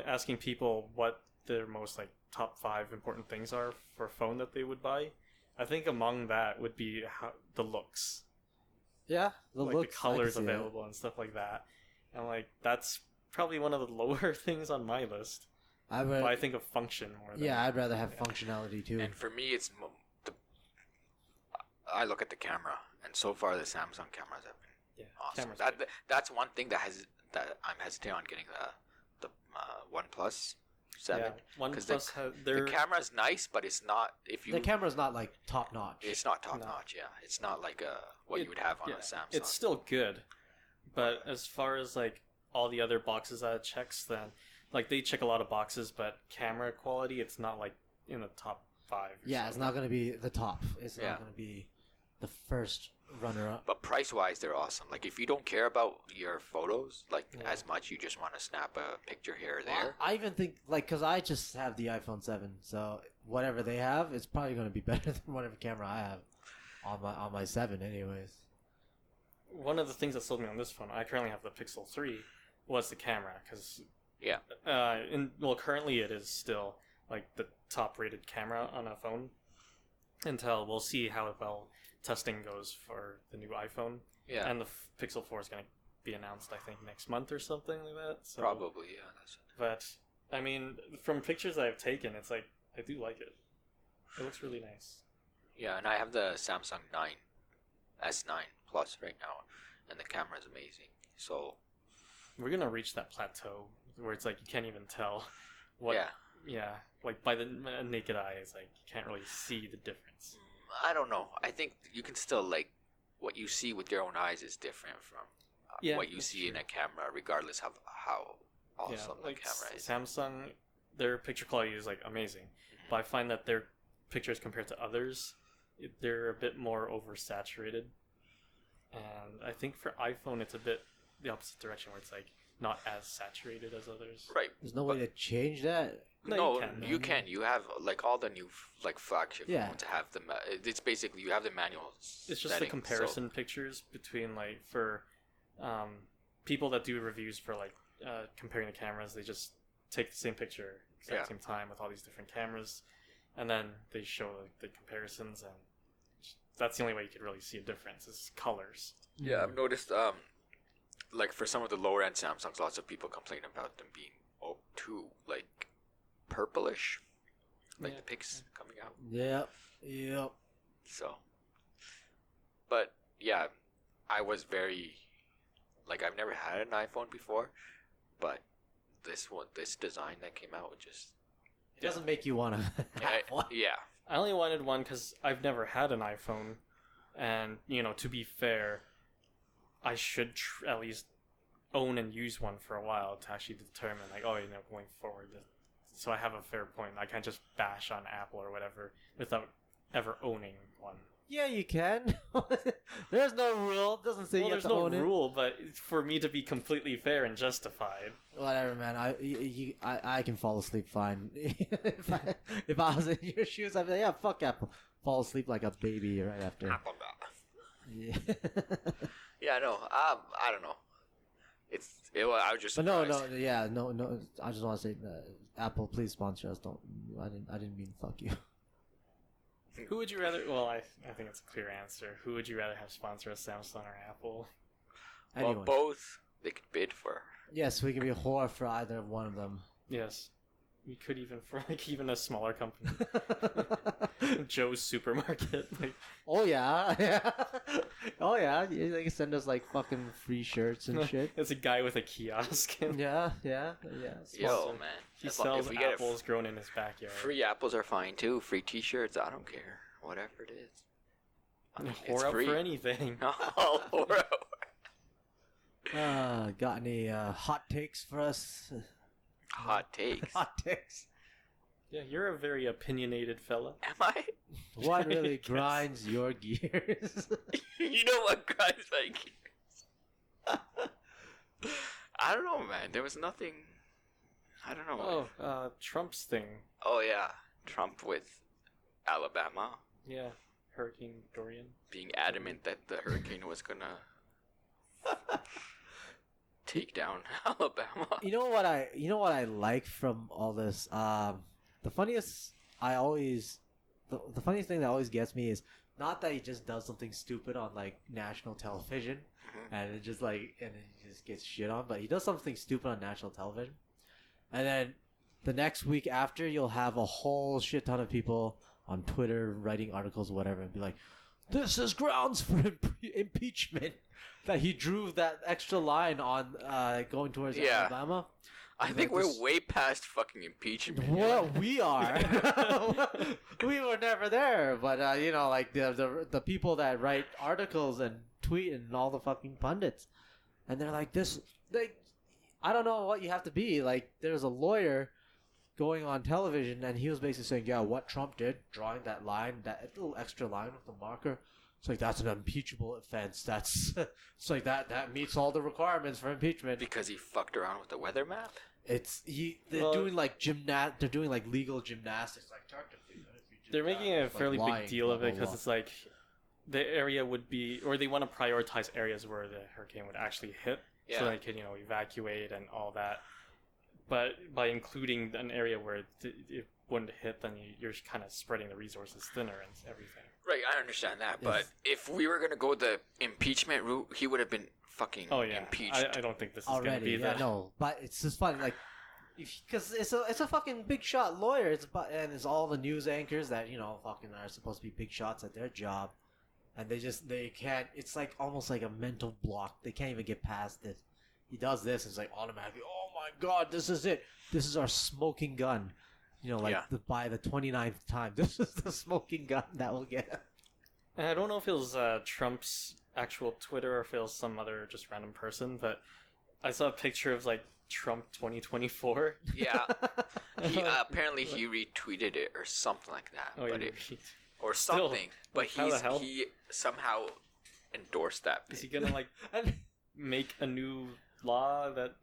asking people what their most like top 5 important things are for a phone that they would buy. I think among that would be the looks, Yeah, the like looks, the colors I can see it. available and stuff like that. And like that's probably one of the lower things on my list. I But I would, think of function more than I'd rather have functionality too. And for me, I look at the camera, and so far the Samsung cameras have been yeah, awesome. cameras. That's one thing that I'm hesitant on getting the OnePlus 7. Yeah, Because OnePlus has The their camera's nice, but it's not. The camera's not like top notch. It's not top No. notch. Yeah, it's not like what It- you would have on yeah, a Samsung. It's still good, but as far as like all the other boxes that it checks, then like they check a lot of boxes, but camera quality, it's not like in the top 5. or Yeah, it's something. not gonna be the top. It's Yeah. not gonna be the first runner-up. But price-wise, they're awesome. Like if you don't care about your photos like Yeah. as much, you just want to snap a picture here or Well, there. I even think because I just have the iPhone 7, so whatever they have, it's probably gonna be better than whatever camera I have on my 7, anyways. One of the things that sold me on this phone, I currently have the Pixel 3, was the camera because Yeah. currently it is still like the top-rated camera on a phone. Until we'll see how well testing goes for the new iPhone. Yeah, And the Pixel 4 is going to be announced, I think, next month or something like that. So, probably. Yeah, But, I mean, from pictures I've taken, it's like, I do like it. It looks really nice. yeah. And I have the Samsung S9 Plus right now, and the camera is amazing. So We're going to reach that plateau where it's like you can't even tell what. yeah, Like by the naked eye, it's like you can't really see the difference. I don't know. I think you can still like what you see with your own eyes is different from Yeah, what you that's see in true. a camera, regardless of how awesome the like camera is. Samsung, their picture quality is like amazing, but I find that their pictures compared to others, they're a bit more oversaturated. And I think for iPhone, it's a bit the opposite direction, where it's like not as saturated as others. Right. There's no way to change that. No, No, you can. you can. You have like all the new like flagship Yeah. phones have the. It's basically you have the manual. It's just the settings, comparison pictures between like for people that do reviews for like comparing the cameras. They just take the same picture exact Yeah. same time with all these different cameras, and then they show like the comparisons. And That's the only way you could really see a difference is colors. Yeah, I've noticed. Like for some of the lower end Samsungs, lots of people complain about them being too like purplish, like the pics coming out. Yep. So, but yeah, I was very like I've never had an iPhone before, but this design that came out just It doesn't make you want to have one. Yeah. I only wanted one because I've never had an iPhone, and to be fair, I should at least own and use one for a while to actually determine, like, going forward. So I have a fair point. I can't just bash on Apple or whatever without ever owning one. Yeah, you can. There's no rule. It doesn't say you have to own it. There's no rule, but for me to be completely fair and justified. Whatever, man. I can fall asleep fine. if I was in your shoes, I'd be like, yeah, fuck Apple. Fall asleep like a baby right after. Apple. Yeah. Yeah, I know. I don't know. I was just. But surprised. no. I just want to say, Apple, please sponsor us. I didn't mean fuck you. Who would you rather? Well, I think it's a clear answer. Who would you rather have sponsor us, Samsung or Apple? Well, both. They could bid for. Yes, we can be a whore for either one of them. Yes. We could even a smaller company. Joe's Supermarket. Oh yeah. Oh yeah. They can send us like fucking free shirts and shit. It's a guy with a kiosk. Yeah. Yo, man. He sells apples grown in his backyard. Free apples are fine too. Free T-shirts, I don't care. Whatever it is. Whore out for anything. Oh, whore out. Got any hot takes for us? Hot takes. Hot takes. Yeah, you're a very opinionated fella. Am I? What really grinds your gears? You know what grinds my gears? I don't know, man. There was nothing. I don't know. Trump's thing. Oh yeah, Trump with Alabama. Yeah, Hurricane Dorian. Being adamant that the hurricane was gonna take down Alabama. You know what I like from all this? The funniest thing that always gets me is not that he just does something stupid on like national television, and it just gets shit on, but he does something stupid on national television, and then the next week after you'll have a whole shit ton of people on Twitter writing articles or whatever and be like, this is grounds for impeachment. That he drew that extra line on going towards Alabama. I think we're way past fucking impeachment. Well, we are. We were never there, but like the people that write articles and tweet and all the fucking pundits, and they're like this. I don't know what you have to be. Like, there's a lawyer going on television, and he was basically saying, yeah, what Trump did, drawing that line, that little extra line with the marker. It's like, that's an impeachable offense. It's like that meets all the requirements for impeachment. Because he fucked around with the weather map? They're doing like legal gymnastics. Like, they're making a fairly big deal of it because it's like the area would be, or they want to prioritize areas where the hurricane would actually hit, so they can evacuate and all that. But by including an area where it wouldn't hit, then you're kind of spreading the resources thinner and everything. Right, I understand that, but if we were going to go the impeachment route, he would have been fucking impeached. I don't think this is going to be that. No, but it's just funny, like, because it's a fucking big shot lawyer, and it's all the news anchors that, fucking are supposed to be big shots at their job, and they can't, it's like almost like a mental block. They can't even get past this. He does this, and it's like automatically, oh my god, this is it. This is our smoking gun. By the 29th time, this is the smoking gun that will get. And I don't know if it was Trump's actual Twitter or if it was some other just random person, but I saw a picture of like Trump 2024. Yeah, apparently he retweeted it or something like that. Or something, but he somehow endorsed that page. Is he gonna like make a new law that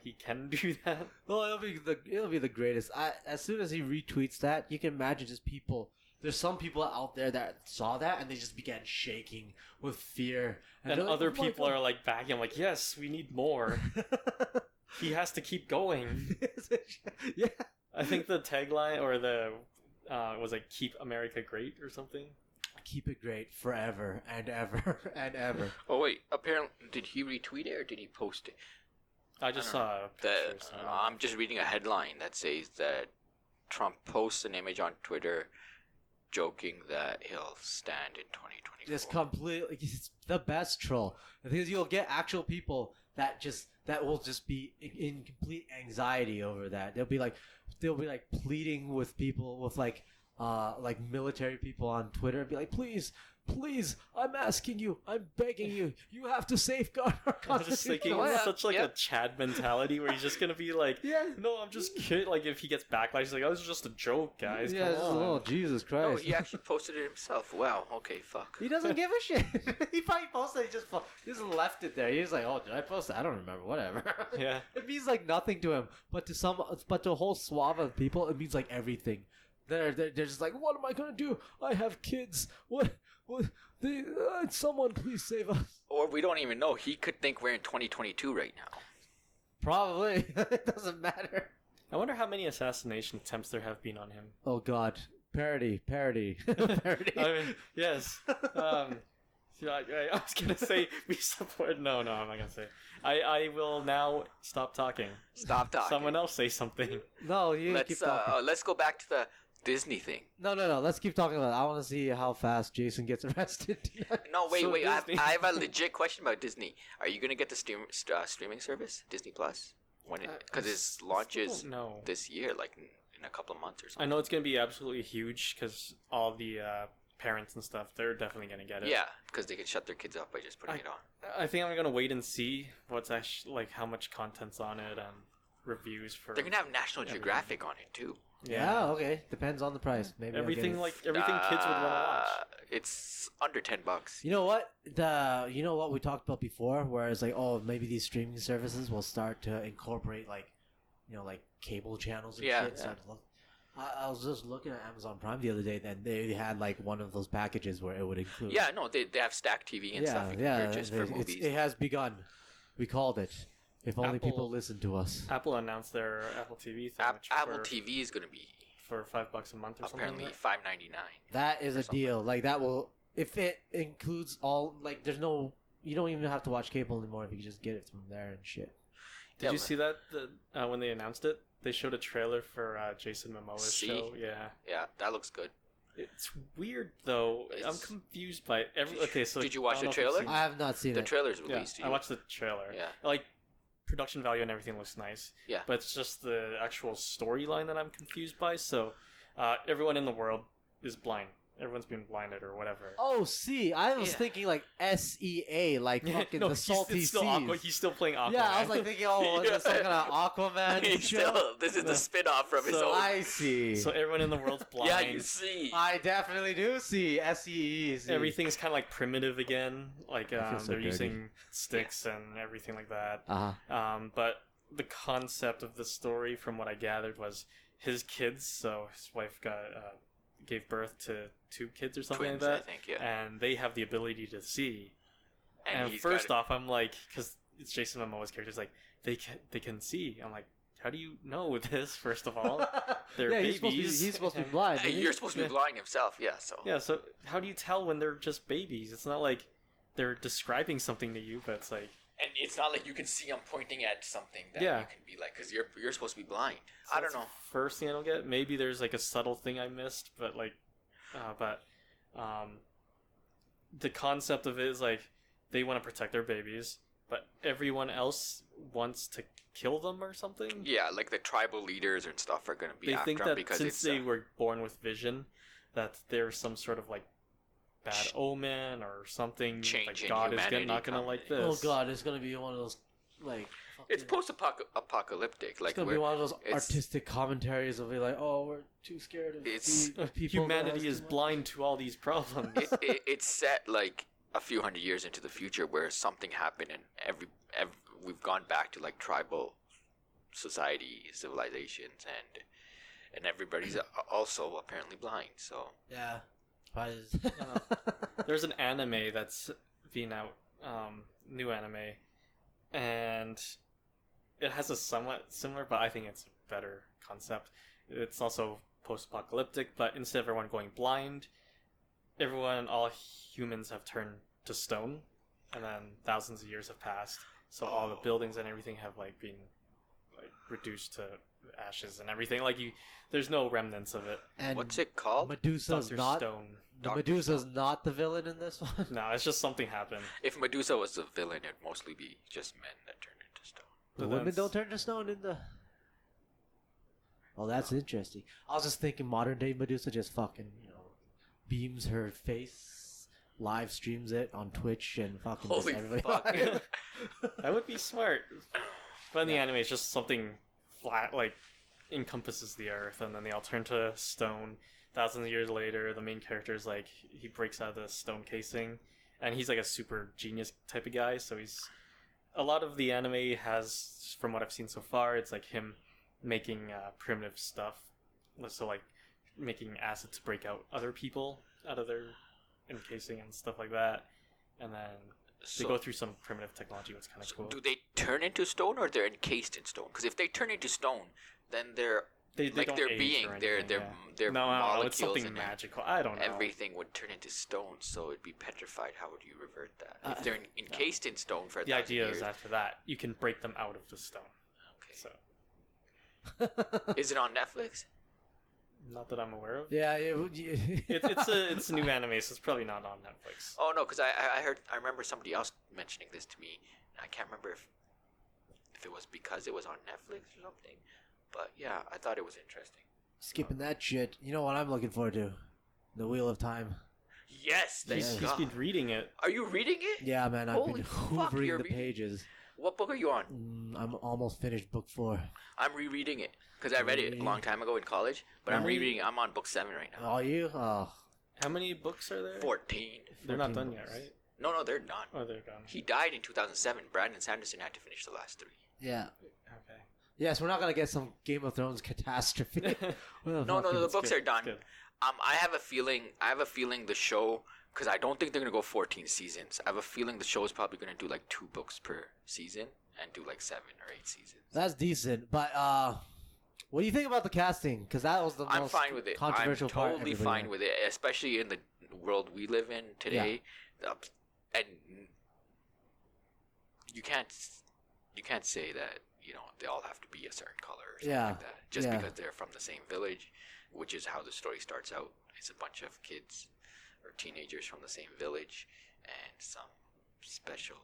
he can do that? Well, it'll be the greatest. As soon as he retweets that, you can imagine just people. There's some people out there that saw that and they just began shaking with fear, and other people are like backing. Like, yes, we need more. He has to keep going. Yeah, I think the tagline or the was like "Keep America Great" or something. Keep it great forever and ever and ever. Oh wait, apparently, did he retweet it or did he post it? I just saw a picture, so I don't know. I'm just reading a headline that says that Trump posts an image on Twitter joking that he'll stand in 2024. It's completely, it's the best troll because you'll get actual people that will just be in complete anxiety over that. They'll be like pleading with people with like military people on Twitter and be like, please, I'm asking you, I'm begging you, you have to safeguard our I'm just thinking constitution. such like a Chad mentality where he's just gonna be like, no, I'm just kidding. Like if he gets backlash, he's like, oh, it's just a joke, guys. Yeah, Come on. oh Jesus No, Christ. he actually posted it himself. Wow. Okay. Fuck. He doesn't give a shit. He probably posted it, he just left it there. He's like, oh, did I post it? I don't remember. Whatever. Yeah. It means like nothing to him, but to a whole swath of people, it means like everything. They're just like, what am I gonna do? I have kids. What? Someone please save us. Or we don't even know. He could think we're in 2022 right now. Probably. It doesn't matter. I wonder how many assassination attempts there have been on him. Oh God. Parody. Parody. I mean, yes. So I was gonna say we support. No, I'm not gonna say. I will now stop talking. Stop talking. Someone else say something. No, you keep talking. Let's go back to the Disney thing. No. Let's keep talking about it. I want to see how fast Jason gets arrested. No, wait. So Disney- I have a legit question about Disney. Are you gonna get the streaming service, Disney Plus, when because its launches No. this year, like in a couple of months or I something? know it's gonna be absolutely huge because all the parents and stuff, they're definitely gonna get it. Yeah, because they can shut their kids up by just putting it on. I think I'm gonna wait and see what's actually like how much content's on it and reviews for. They're gonna have National Geographic on it too. Yeah, okay. Depends on the price. Maybe everything I'll get it. everything kids would want to watch. It's under $10. You know what? You know what we talked about before, where it's like, oh, maybe these streaming services will start to incorporate like cable channels and shit. Yeah. Start to look. I was just looking at Amazon Prime the other day, and they had like one of those packages where it would include. Yeah, no, they have Stack TV and stuff you can purchase for movies. It has begun. We called it. If only Apple- people listen to us. Apple announced their Apple TV thing, which Apple TV is gonna be for $5 a month or apparently something. $5.99. That is or a something. deal. Like that will, if it includes all, like there's no, you don't even have to watch cable anymore if you just get it from there and shit. Did you see that when they announced it? They showed a trailer for Jason Momoa's show. Yeah, Yeah, that looks good. it's weird though. I'm It's- confused by every. Okay, so Did you watch I don't the know if you've trailer? seen- I have not seen The it. trailer's Yeah, released. I watched the trailer. Yeah. Like production value and everything looks nice. Yeah. But it's just the actual storyline that I'm confused by. So everyone in the world is blind. Everyone's been blinded or whatever. Oh, see, I was Yeah. thinking like SEA, like fucking the salty he's still seas. He's still playing Aquaman. Yeah, I was like thinking, oh, was it some kind of Aquaman He's show? still, this is the spin-off from his So own. I see. So everyone in the world's blind. Yeah, you see. I definitely do see SEE. Everything's kind of like primitive again. Like I feel so they're dirty. using sticks and everything like that. Uh-huh. But the concept of the story, from what I gathered, was his kids. So his wife gave birth to 2 kids or something Twins, like that, I think, yeah. and they have the ability to see. And he's first got off, I'm like, because it's Jason Momoa's character, it's like they can see. I'm like, how do you know this? First of all, they're yeah, babies. he's supposed to be blind. Hey, isn't he? you're supposed to be blind himself, yeah. So Yeah, so how do you tell when they're just babies? It's not like they're describing something to you, but it's like, and it's not like you can see I'm pointing at something that Yeah. you can be like, because you're supposed to be blind. so I don't that's know. the first thing I don't get. Maybe there's like a subtle thing I missed, but like, the concept of it is like they want to protect their babies, but everyone else wants to kill them or something. Yeah, like the tribal leaders and stuff are gonna be They after think him that because since it's they were born with vision, that there's some sort of like bad Ch- omen or something. Change like in God is humanity not gonna coming like in. this. Oh god, it's gonna be one of those like. it's fucking- post-apocalyptic. Like It's gonna be where one of those it's- artistic commentaries of be like, oh, we're too scared of It's- of people. Humanity that is has too blind to all these problems. it's set like a few hundred years into the future where something happened and every we've gone back to like tribal society civilizations and everybody's also apparently blind. So much. Yeah. Probably There's an anime that's been out, new anime, and it has a somewhat similar, but I think it's a better concept. It's also post-apocalyptic, but instead of everyone going blind, all humans have turned to stone, and then thousands of years have passed. So all the buildings and everything have like been like reduced to ashes and everything. Like there's no remnants of it. And What's it called? Medusa's Dr. not. Stone. Medusa's not the villain in this one. No, it's just something happened. If Medusa was the villain, it'd mostly be just men that turn into stone. The But women that's- don't turn to stone in the. Oh, that's interesting. I was just thinking modern day Medusa just fucking, beams her face, live streams it on Twitch, and fucking Holy just everybody. fuck. That would be smart. But in the anime, it's just something flat, like encompasses the earth, and then they all turn to stone. Thousands of years later, the main character is like he breaks out of the stone casing, and he's like a super genius type of guy. So a lot of the anime has, from what I've seen so far, it's like him making primitive stuff. So like making acid to break out other people out of their encasing and stuff like that, and then they go through some primitive technology, which is kind of cool. Do they turn into stone or they're encased in stone? Because if they turn into stone, then they're They like don't their age being, or their anything, their no, molecules it's something and magical. I don't know. everything would turn into stone, so it'd be petrified. How would you revert that? If Uh, they're encased in stone for The 1,000 idea years, is after that you can break them out of the stone. okay. So Is it on Netflix? not that I'm aware of. Yeah, It's a new anime, so it's probably not on Netflix. Oh no, because I remember somebody else mentioning this to me. I can't remember if it was because it was on Netflix or something. But yeah, I thought it was interesting. Skipping that shit. You know what I'm looking forward to? The Wheel of Time. Yes, thank He's God. been reading it. Are you reading it? Yeah, man, I've Holy been fuck, hoovering you're the reading- pages. What book are you on? I'm almost finished book 4. I'm rereading it because I read it a long time ago in college. But I'm Really? rereading. I'm on book 7 right now. Are you? Oh, How many books are there? 14. They're not 14 done yet, books. right? No, they're done. Oh, they're done. He died in 2007. Brandon Sanderson had to finish the last 3. yeah. Okay. Yes, we're not gonna get some Game of Thrones catastrophe. No, the books good, are done. it's good. I have a feeling the show, because I don't think they're gonna go 14 seasons. I have a feeling the show is probably gonna do like 2 books per season and do like 7 or 8 seasons. That's decent, but what do you think about the casting? Because that was the I'm most fine with it. controversial I'm part. totally fine with it, especially in the world we live in today. And you can't say that they all have to be a certain color or something like that just because they're from the same village, which is how the story starts out. It's a bunch of kids or teenagers from the same village and some special.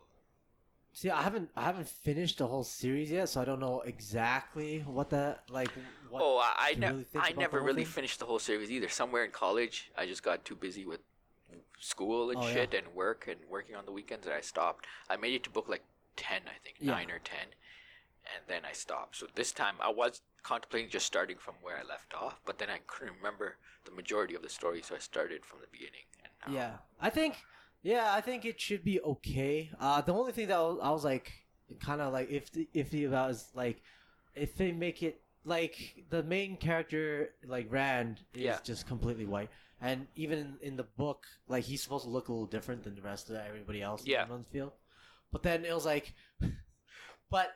See, I haven't finished the whole series yet, so I don't know exactly what that like. What I to really think I about the never whole really thing. finished the whole series either. Somewhere in college, I just got too busy with school and Oh, yeah. shit and work and working on the weekends that I stopped. I made it to book like 10, I think, Yeah. 9 or 10, and then I stopped. So this time I was contemplating just starting from where I left off, but then I couldn't remember the majority of the story, so I started from the beginning. And now, I think it should be okay. The only thing that I was like kind of like iffy about is like if they make it like the main character like Rand is Yeah. just completely white, and even in the book like he's supposed to look a little different than the rest of everybody else Yeah. in Mansfield. But then it was like, but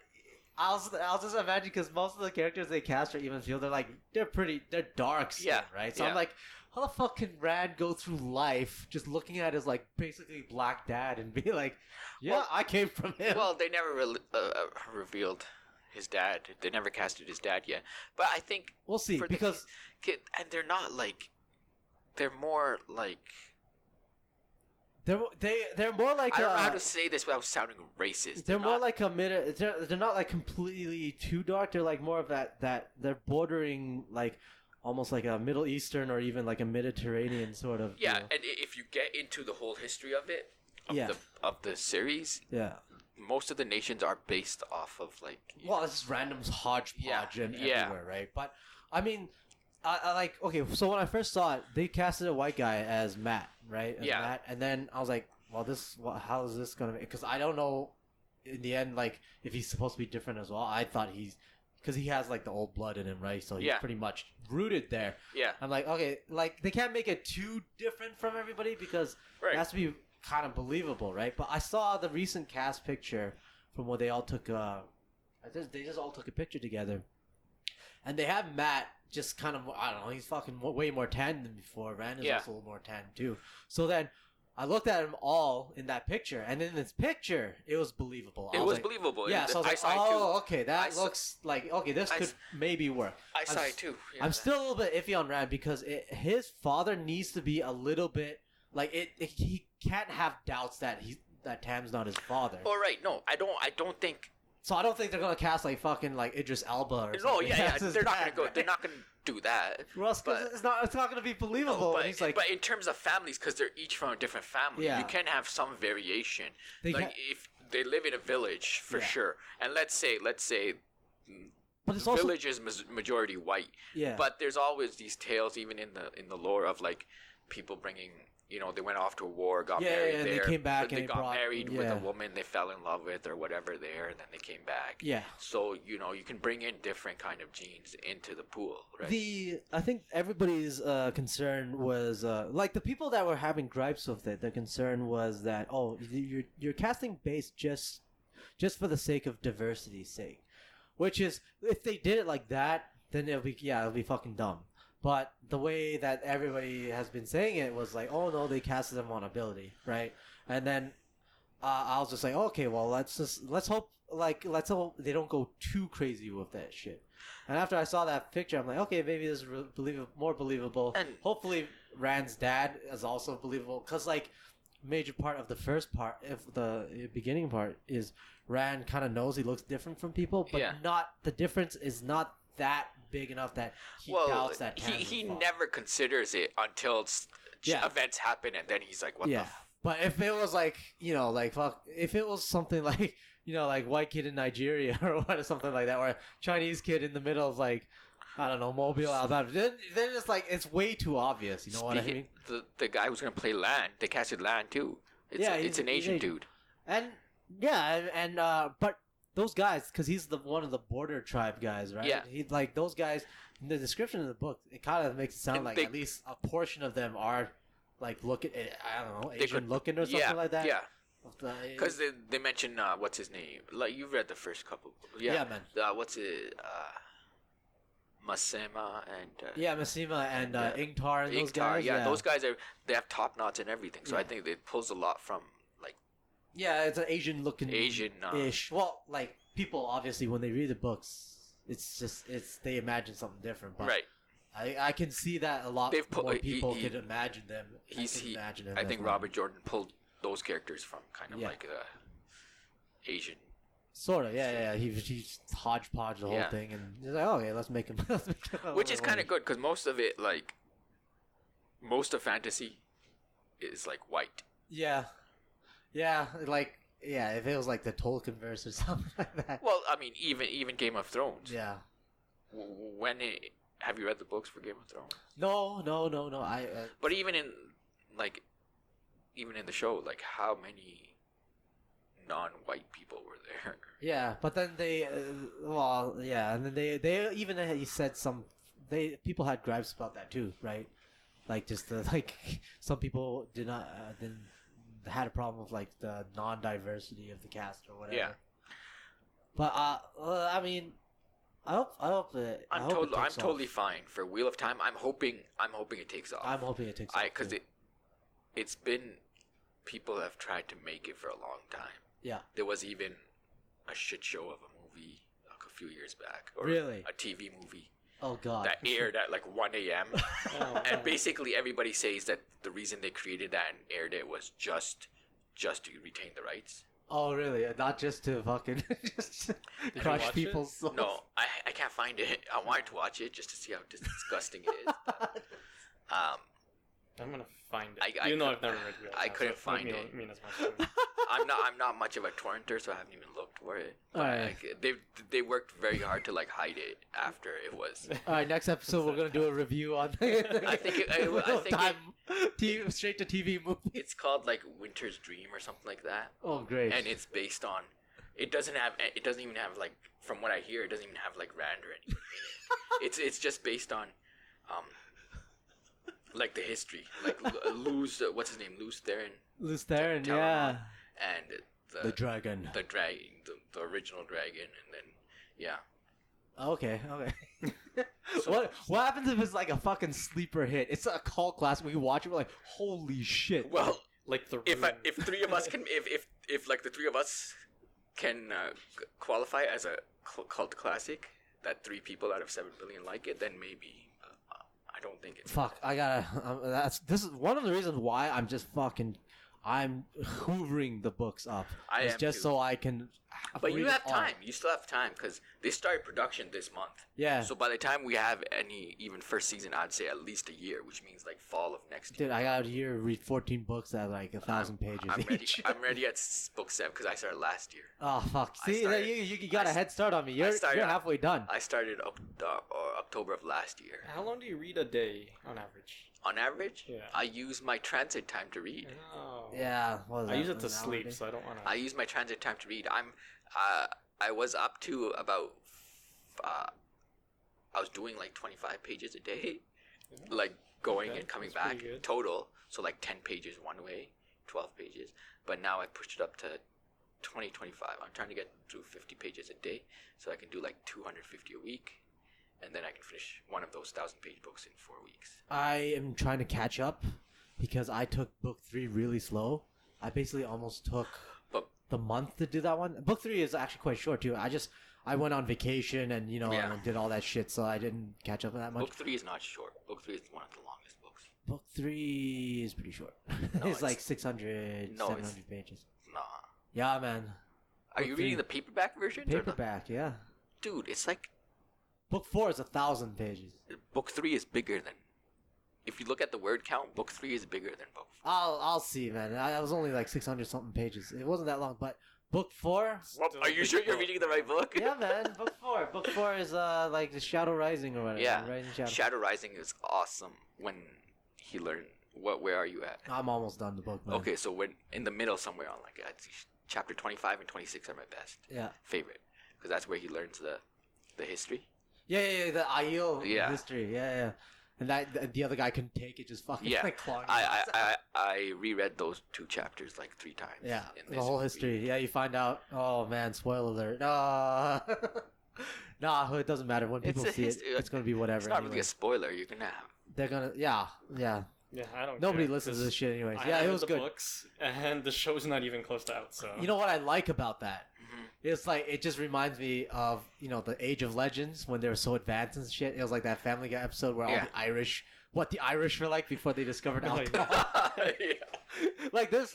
I was just imagining because most of the characters they cast for Evansfield they're dark skin, Yeah, right? So yeah. I'm like, how the fuck can Rand go through life just looking at his like basically black dad and be like, yeah, Well- I came from him. Well, they never revealed his dad. They never casted his dad yet. But I think we'll see for the because and they're not like, they're more like, they're more like I don't know how to say this without sounding racist. they're more not- like a mid. They're not like completely too dark. They're like more of that they're bordering like almost like a Middle Eastern or even like a Mediterranean sort of. Yeah, deal. and if you get into the whole history of it, Yeah. of the series, Yeah. most of the nations are based off of like. Well, it's just random hodgepodge Yeah, and yeah. everywhere, right? But I mean, I like okay. So when I first saw it, they casted a white guy as Matt, right? As Yeah. Matt, and then I was like, well, how is this gonna? Because I don't know. In the end, like if he's supposed to be different as well. I thought because he has like the old blood in him, right? So he's Yeah. pretty much rooted there. Yeah, I'm like, okay, like they can't make it too different from everybody because right. it has to be kind of believable, right? But I saw the recent cast picture from where they all took they just all took a picture together, and they have Matt just kind of, I don't know, he's fucking way more tan than before. Rand is Yeah. also a little more tan too. So then I looked at them all in that picture, and in this picture, it was believable. It was believable. Yeah, so I was like, saw it too. oh, okay, I that saw- looks like, okay, this I could s- maybe work. I saw it too. Yeah. I'm still a little bit iffy on Rand because his father needs to be a little bit, like, he can't have doubts that Tam's not his father. All right. No, I don't think. So I don't think they're gonna cast like fucking like Idris Elba or something. No, yeah. as his They're not dad, gonna go. right? They're not gonna do that. Russ, because but- it's not gonna be believable. No, And he's like, but in terms of families, because they're each from a different family, Yeah. you can have some variation. They Like can- if they live in a village, for Yeah. sure. And let's say but it's the also village is majority white, yeah. but there's always these tales, even in the lore of like people bringing. They went off to a war, got married and there. they came back but and they they got brought, married with yeah. a woman they fell in love with or whatever there, and then they came back. Yeah. So you can bring in different kind of genes into the pool, right? I think everybody's concern was like the people that were having gripes with it. The concern was that you're casting based just for the sake of diversity's sake, which is if they did it like that, then it'll be fucking dumb. But the way that everybody has been saying it was like, oh no, they casted them on ability, right? And then I was just like, okay, well let's hope they don't go too crazy with that shit. And after I saw that picture, I'm like, okay, maybe this is more believable. And- hopefully Rand's dad is also believable, because like major part of the first part, if the beginning part is Rand kind of knows he looks different from people, but Yeah. not the difference is not that big enough that he doubts that he never considers it until Yeah. events happen, and then he's like, "What yeah. the?" But if it was like, like fuck, if it was something like, like white kid in Nigeria or something like that, or a Chinese kid in the middle of like, I don't know, Mobile, Alabama, then it's like it's way too obvious. You know what I mean? The guy who's gonna play Lan, they casted Lan too. It's an Asian dude. And yeah, and but those guys, because he's one of the border tribe guys, right? Yeah. He like those guys. In the description of the book, it kind of makes it sound And like they- at least a portion of them are like looking, I don't know, They Asian could- looking or something like that. Yeah, Uh, because they mentioned what's his name? Like you've read the first couple. Yeah, man. What's it? Masema and Yeah, Masima and Yeah. Ingtar and those Ingtar, guys. yeah, those guys they have top knots and everything. So I Yeah. think it pulls a lot from like Yeah, it's an Asian looking Asian, ish. Well, like people obviously when they read the books, it's they imagine something different. But right. I can see that a lot They've put- more he- people he- could imagine them. Imagine him I as think one. Robert Jordan pulled those characters from kind of Yeah. like Asian. Sort of, yeah. He hodgepodge the whole Yeah. thing, and he's like, okay, let's make him. Which is kind of good because most of it, like most of fantasy, is like white. Yeah, like if it was like the Tolkien verse or something like that. Well, I mean, even Game of Thrones. Yeah. Have you read the books for Game of Thrones? No. I But even in the show, like how many non-white people were there? yeah, but then they, and then they even he said people had gripes about that too, right? Like just some people didn't had a problem with like the non-diversity of the cast or whatever. Yeah. But I mean, I hope that I'm totally fine for Wheel of Time. I'm hoping it takes off. I'm hoping it takes off. Because too. it's been people have tried to make it for a long time. Yeah. There was even a shit show of a movie like a few years back, or Really? a TV movie Oh god. that aired at like 1 a.m. Oh, and basically everybody says that the reason they created that and aired it was just to retain the rights. Oh really? Not just to fucking just you crush watch people's souls. No, I can't find it. I wanted to watch it just to see how disgusting it is. But, I'm gonna find it. I Even though could- I've never read Wheel of I Time, couldn't so it find won't it. mean as much to me. I'm not much of a torrenter, so I haven't even looked for it. But Alright. they worked very hard to like hide it after it was. All right, next episode we're gonna do a review on. I think straight to TV movie. It's called like Winter's Dream or something like that, Oh great. and it's based on. It doesn't even have like, from what I hear, it doesn't even have like Rand or anything in it. It's just based on, like the history, like Lou's what's his name, Lou's Theron, Luz Theron, Tell yeah. him and The dragon. the dragon, the original dragon, and then yeah. Okay. What happens if it's like a fucking sleeper hit? It's a cult classic. We watch it, we're like, holy shit. Well, Like the if three of us can, if like the three of us can qualify as a cult classic, that 3 people out of 7 billion like it, then maybe. I don't think it's. Fuck, I gotta. This is one of the reasons why I'm hoovering the books up. I It's am just too. so I can. But read you it have all. time. You still have time because they started production this month. Yeah. So by the time we have any even first season, I'd say at least a year, which means like fall of next year. Dude, I got a year to read 14 books at like 1,000 pages I'm ready. each. I'm ready at book 7 because I started last year. Oh fuck! I See, started- you got a I- head start on me. You're started- halfway done. I started October of last year. How long do you read a day on average? On average, Yeah. I use my transit time to read. Oh. Yeah. What was I that, use it to an hour a sleep, day? so I don't want to. I use my transit time to read. I was up to about. I was doing like 25 pages a day, like going Okay, and coming that's pretty back good. total. So like 10 pages one way, 12 pages. But now I pushed it up to 20, 25. I'm trying to get through 50 pages a day, so I can do like 250 a week, and then I can finish one of those 1,000-page books in 4 weeks. I am trying to catch up because I took book 3 really slow. I basically almost took But the month to do that one. Book 3 is actually quite short too. I went on vacation and Yeah. and did all that shit, so I didn't catch up that much. book 3 is not short. Book 3 is one of the longest books. Book 3 is pretty short. No, it's like it's- 600, no, 700 pages. Nah. Yeah, man. Are Book you 3. reading the paperback version? Paperback, yeah. Dude, it's like Book 4 is 1,000 pages. book 3 is bigger than. If you look at the word count, book 3 is bigger than book 4. I'll see, man. I was only like 600 something pages. It wasn't that long, but book 4. Well, are you sure you're reading the right book? Yeah, man. Book 4. Book 4 is like the Shadow Rising or whatever. Yeah. Rising Shadow. Shadow Rising is awesome when he learned. Where are you at? I'm almost done the book, man. Okay, so when in the middle somewhere on like I'd say chapter 25 and 26 are my best Yeah. favorite because that's where he learns the history. Yeah. The Aiel Yeah. history. Yeah. And the other guy couldn't take it, just fucking Yeah. like clawing. his ass out. I reread those 2 chapters like 3 times. Yeah, in the this whole week. history. Yeah, you find out. Oh man, spoiler alert. No, nah, it doesn't matter when people It's a see history. it. It's gonna be whatever. It's not really anyway. a spoiler. You're gonna have. They're gonna. Yeah. Yeah, I don't. Nobody care, listens to 'cause this shit anyways. I Yeah, it read was the good. books, and the show's not even close to out. So You know what I like about that? Mhm. It's like it just reminds me of the Age of Legends when they were so advanced and shit. It was like that Family Guy episode where all Yeah. the Irish, what the Irish were like before they discovered Oh, alcohol. Yeah. Like this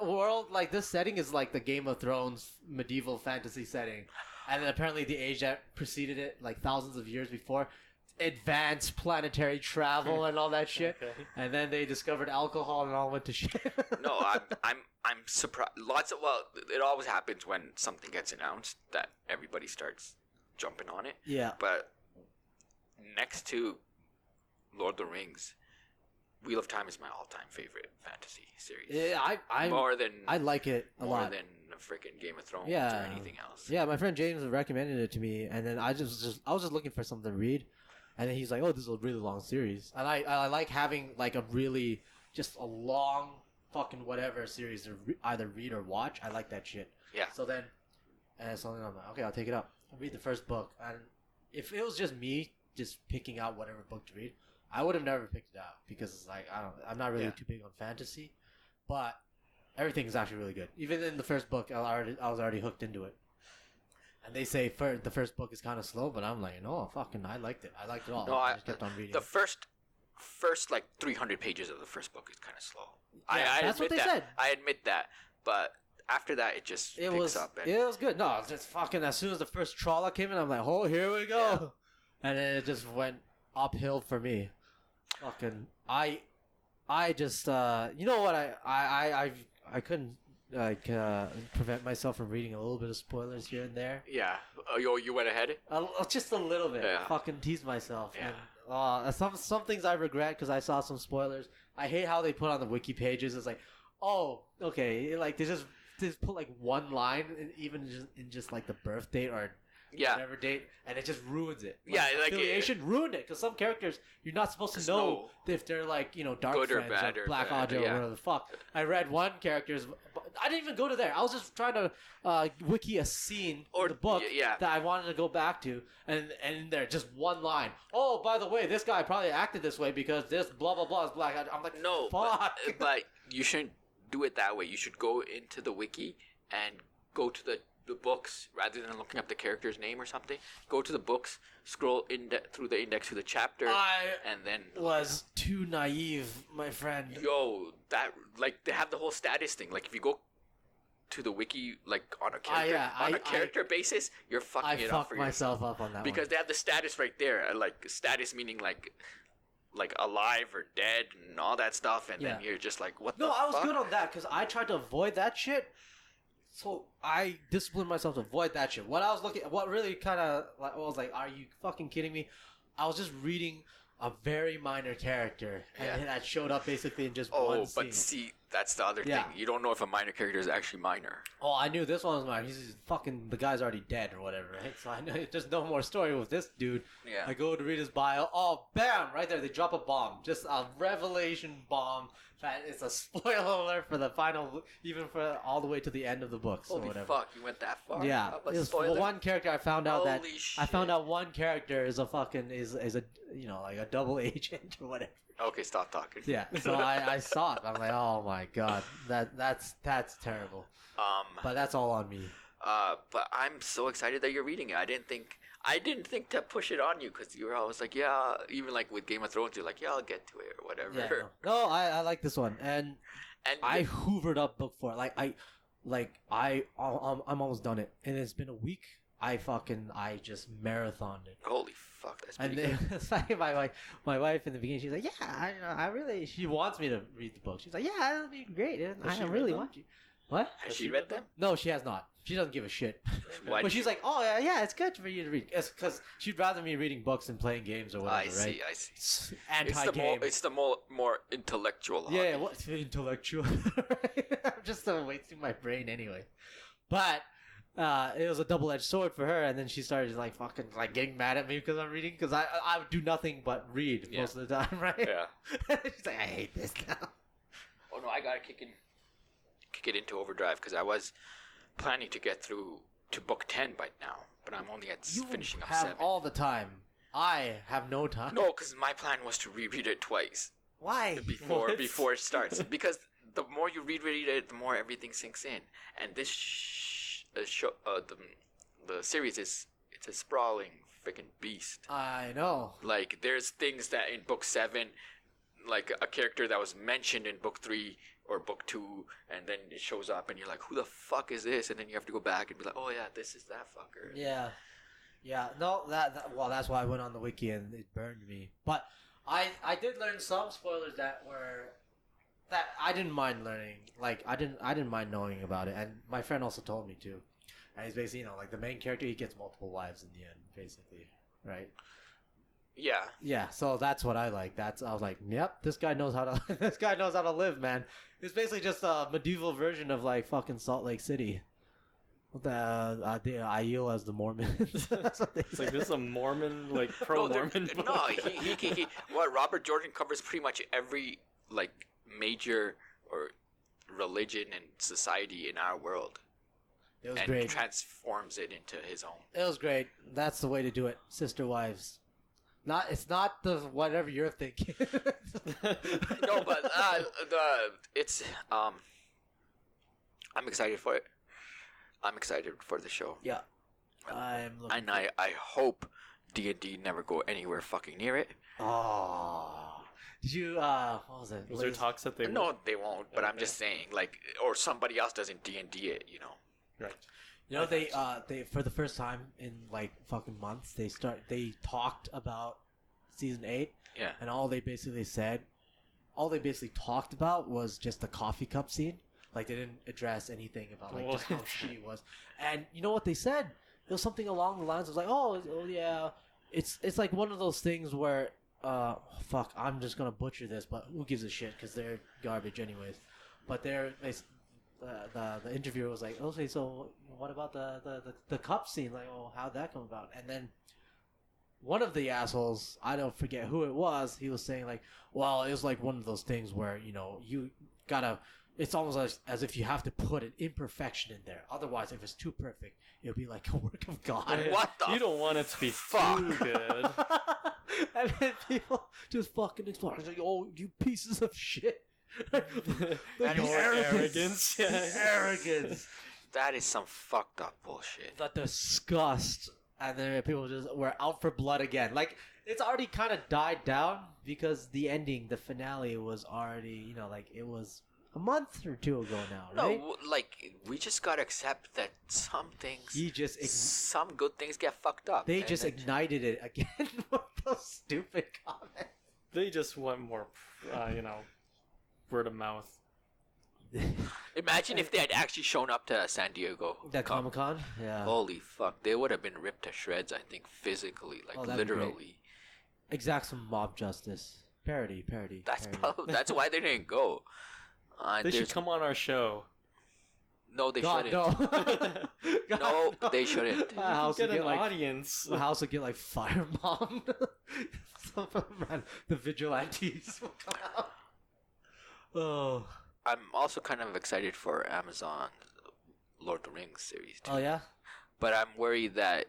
world, like this setting is like the Game of Thrones medieval fantasy setting, and then apparently the age that preceded it, like thousands of years before, advanced planetary travel and all that shit. Okay. And then they discovered alcohol and all went to shit. No, I'm surprised. It always happens when something gets announced that everybody starts jumping on it. Yeah. But next to Lord of the Rings, Wheel of Time is my all-time favorite fantasy series. Yeah, I like it a more lot. than freaking Game of Thrones Yeah. or anything else. Yeah, my friend James recommended it to me, and then I was just looking for something to read, and then he's like, "Oh, this is a really long series," and I like having like a really just a long fucking whatever series to either read or watch. I like that shit. Yeah. So then, and so then I'm like, okay, I'll take it up. I'll read the first book, and if it was just me just picking out whatever book to read, I would have never picked it out because it's like I'm not really Yeah. too big on fantasy, but everything is actually really good. Even in the first book, I was already hooked into it. And they say the first book is kind of slow, but I'm like, no, fucking, I liked it. I liked it all. No, I just kept on reading. The first like 300 pages of the first book is kind of slow. Yeah, I that's what admit they that. said. I admit that, but after that, it just It picks was up. And it was good. No, it's just fucking as soon as the first trawler came in, I'm like, oh, here we go. Yeah. And then it just went uphill for me. Fucking, I just you know what I couldn't like prevent myself from reading a little bit of spoilers here and there. yeah, you went ahead. Just a little bit. Yeah. Fucking tease myself. Yeah. And, some things I regret because I saw some spoilers. I hate how they put on the wiki pages. It's like, oh, okay, like they just put like one line, even in just like the birth date or Yeah, whatever date, and it just ruins it. Yeah, like, affiliation ruined it because some characters you're not supposed to Just know if they're like dark Good or friends bad or Black bad, Aja or yeah. whatever the fuck. I read one character's I didn't even go to there. I was just trying to wiki a scene Or in the book yeah. that I wanted to go back to, and in there, just one line. Oh, by the way, this guy probably acted this way because this blah blah blah is black. I'm like, No, fuck. but you shouldn't do it that way. You should go into the wiki and go to the books rather than looking up the character's name or something. Go to the books, scroll through the index to the chapter, and then was too naive, my friend. Yo, that like they have the whole status thing. Like if you go to the wiki like on a character basis, you're fucking it up for myself up on that because one. they have the status right there. Like status meaning like alive or dead and all that stuff, and then you're just like, what? No, I was good on that because I tried to avoid that shit. So I disciplined myself to avoid that shit. What really kind of was like, are you fucking kidding me? I was just reading a very minor character, and that showed up basically in just one scene. Oh, but see, that's the other thing. You don't know if a minor character is actually minor. Oh, I knew this one was minor. He's fucking, the guy's already dead or whatever, right? So I know there's no more story with this dude. Yeah. I go to read his bio. Oh, bam! Right there, they drop a bomb. Just a revelation bomb. It's a spoiler alert for the final, even for all the way to the end of the books or whatever. Fuck, you went that far? Yeah, it was one character. I found out Holy shit. I found out one character is a fucking is a like a double agent or whatever. Okay, stop talking. Yeah, so I saw it. I'm like, oh my god, that's terrible. But that's all on me. But I'm so excited that you're reading it. I didn't think to push it on you because you were always like, yeah. Even like with Game of Thrones, you're like, yeah, I'll get to it or whatever. Yeah, no, I like this one, and I hoovered up book 4. I'm almost done it, and it's been a week. I just marathoned it. Holy fuck, that's pretty good. good. It's like my wife in the beginning, she's like, yeah, I really, she wants me to read the book. She's like, yeah, that'll be great. I really want you. What? Has she read them? No, she has not. She doesn't give a shit. But she's like, oh yeah, it's good for you to read. It's because she'd rather me reading books than playing games or whatever. I see. It's anti-game. It's the more intellectual. Hobby. Yeah, what's intellectual? I'm just wasting my brain anyway. But it was a double-edged sword for her, and then she started like fucking like getting mad at me because I'm reading because I would do nothing but read most of the time, right? Yeah. She's like, I hate this now. Oh no, I gotta kick it into overdrive because I was planning to get through to book 10 by now, but I'm only finishing up 7. All the time. I have no time. No, because my plan was to reread it twice. Why? Before it starts, because the more you reread it, the more everything sinks in, and this show, the series it's a sprawling freaking beast. I know. Like there's things that in book 7, like a character that was mentioned in book 3 or book 2, and then it shows up and you're like, who the fuck is this? And then you have to go back and be like, oh yeah, this is that fucker. Yeah. No, well, that's why I went on the wiki and it burned me. But I did learn some spoilers that I didn't mind learning. Like I didn't mind knowing about it, and my friend also told me to. And he's basically, like the main character, he gets multiple wives in the end, basically, right? Yeah. Yeah, so that's what I like. I was like, yep, this guy knows how to live, man. It's basically just a medieval version of like fucking Salt Lake City. The Aiel as the Mormons. That's what they it's like this is a Mormon, like pro-Mormon. No, he Robert Jordan covers pretty much every like major or religion and society in our world. It was great. Transforms it into his own. It was great. That's the way to do it. Sister wives. It's not the whatever you're thinking. No, but it's I'm excited for it. I'm excited for the show. Yeah, I'm looking. And I hope D&D never go anywhere fucking near it. Oh, did you? What was it? Was there talks that they? No, they won't. But I'm just saying, like, or somebody else doesn't D&D it, you know. Right. You know, they for the first time in like fucking months, they talked about season 8. Yeah. And all they basically talked about was just the coffee cup scene. Like they didn't address anything about like just how shitty it was. And you know what they said? It was something along the lines of like, oh yeah, it's like one of those things where fuck, I'm just gonna butcher this, but who gives a shit? Because they're garbage anyways. But the interviewer was like, okay, so what about the cup scene? Like, oh, how'd that come about? And then one of the assholes, I don't forget who it was, he was saying like, well, it was like one of those things where, you know, you gotta it's almost as if you have to put an imperfection in there. Otherwise, if it's too perfect, it'll be like a work of God. What the You don't want it to be fuck? too good. And then people just fucking explode. It's like, oh, you pieces of shit. And your arrogance. Yeah. Arrogance. That is some fucked up bullshit. The disgust. And then people just were out for blood again. Like, it's already kind of died down because the ending, the finale was already, you know, like, it was a month or two ago now, right? No, like, we just gotta accept that some things, He just some good things get fucked up. they and just then- ignited it again with those stupid comments. They just want more, word of mouth. Imagine if they had actually shown up to San Diego. That Comic-Con? Yeah. Holy fuck, they would have been ripped to shreds, I think, physically, like Oh, that'd be great. literally. Exact some mob justice. Parody. That's parody. probably, that's why they didn't go. They should There's- come on our show. No, they God, shouldn't. no. God, No, they shouldn't. My house Get would get an like audience. my house would get like firebombed. Man, the vigilantes will come out. Oh. I'm also kind of excited for Amazon Lord of the Rings series too. Oh yeah. But I'm worried that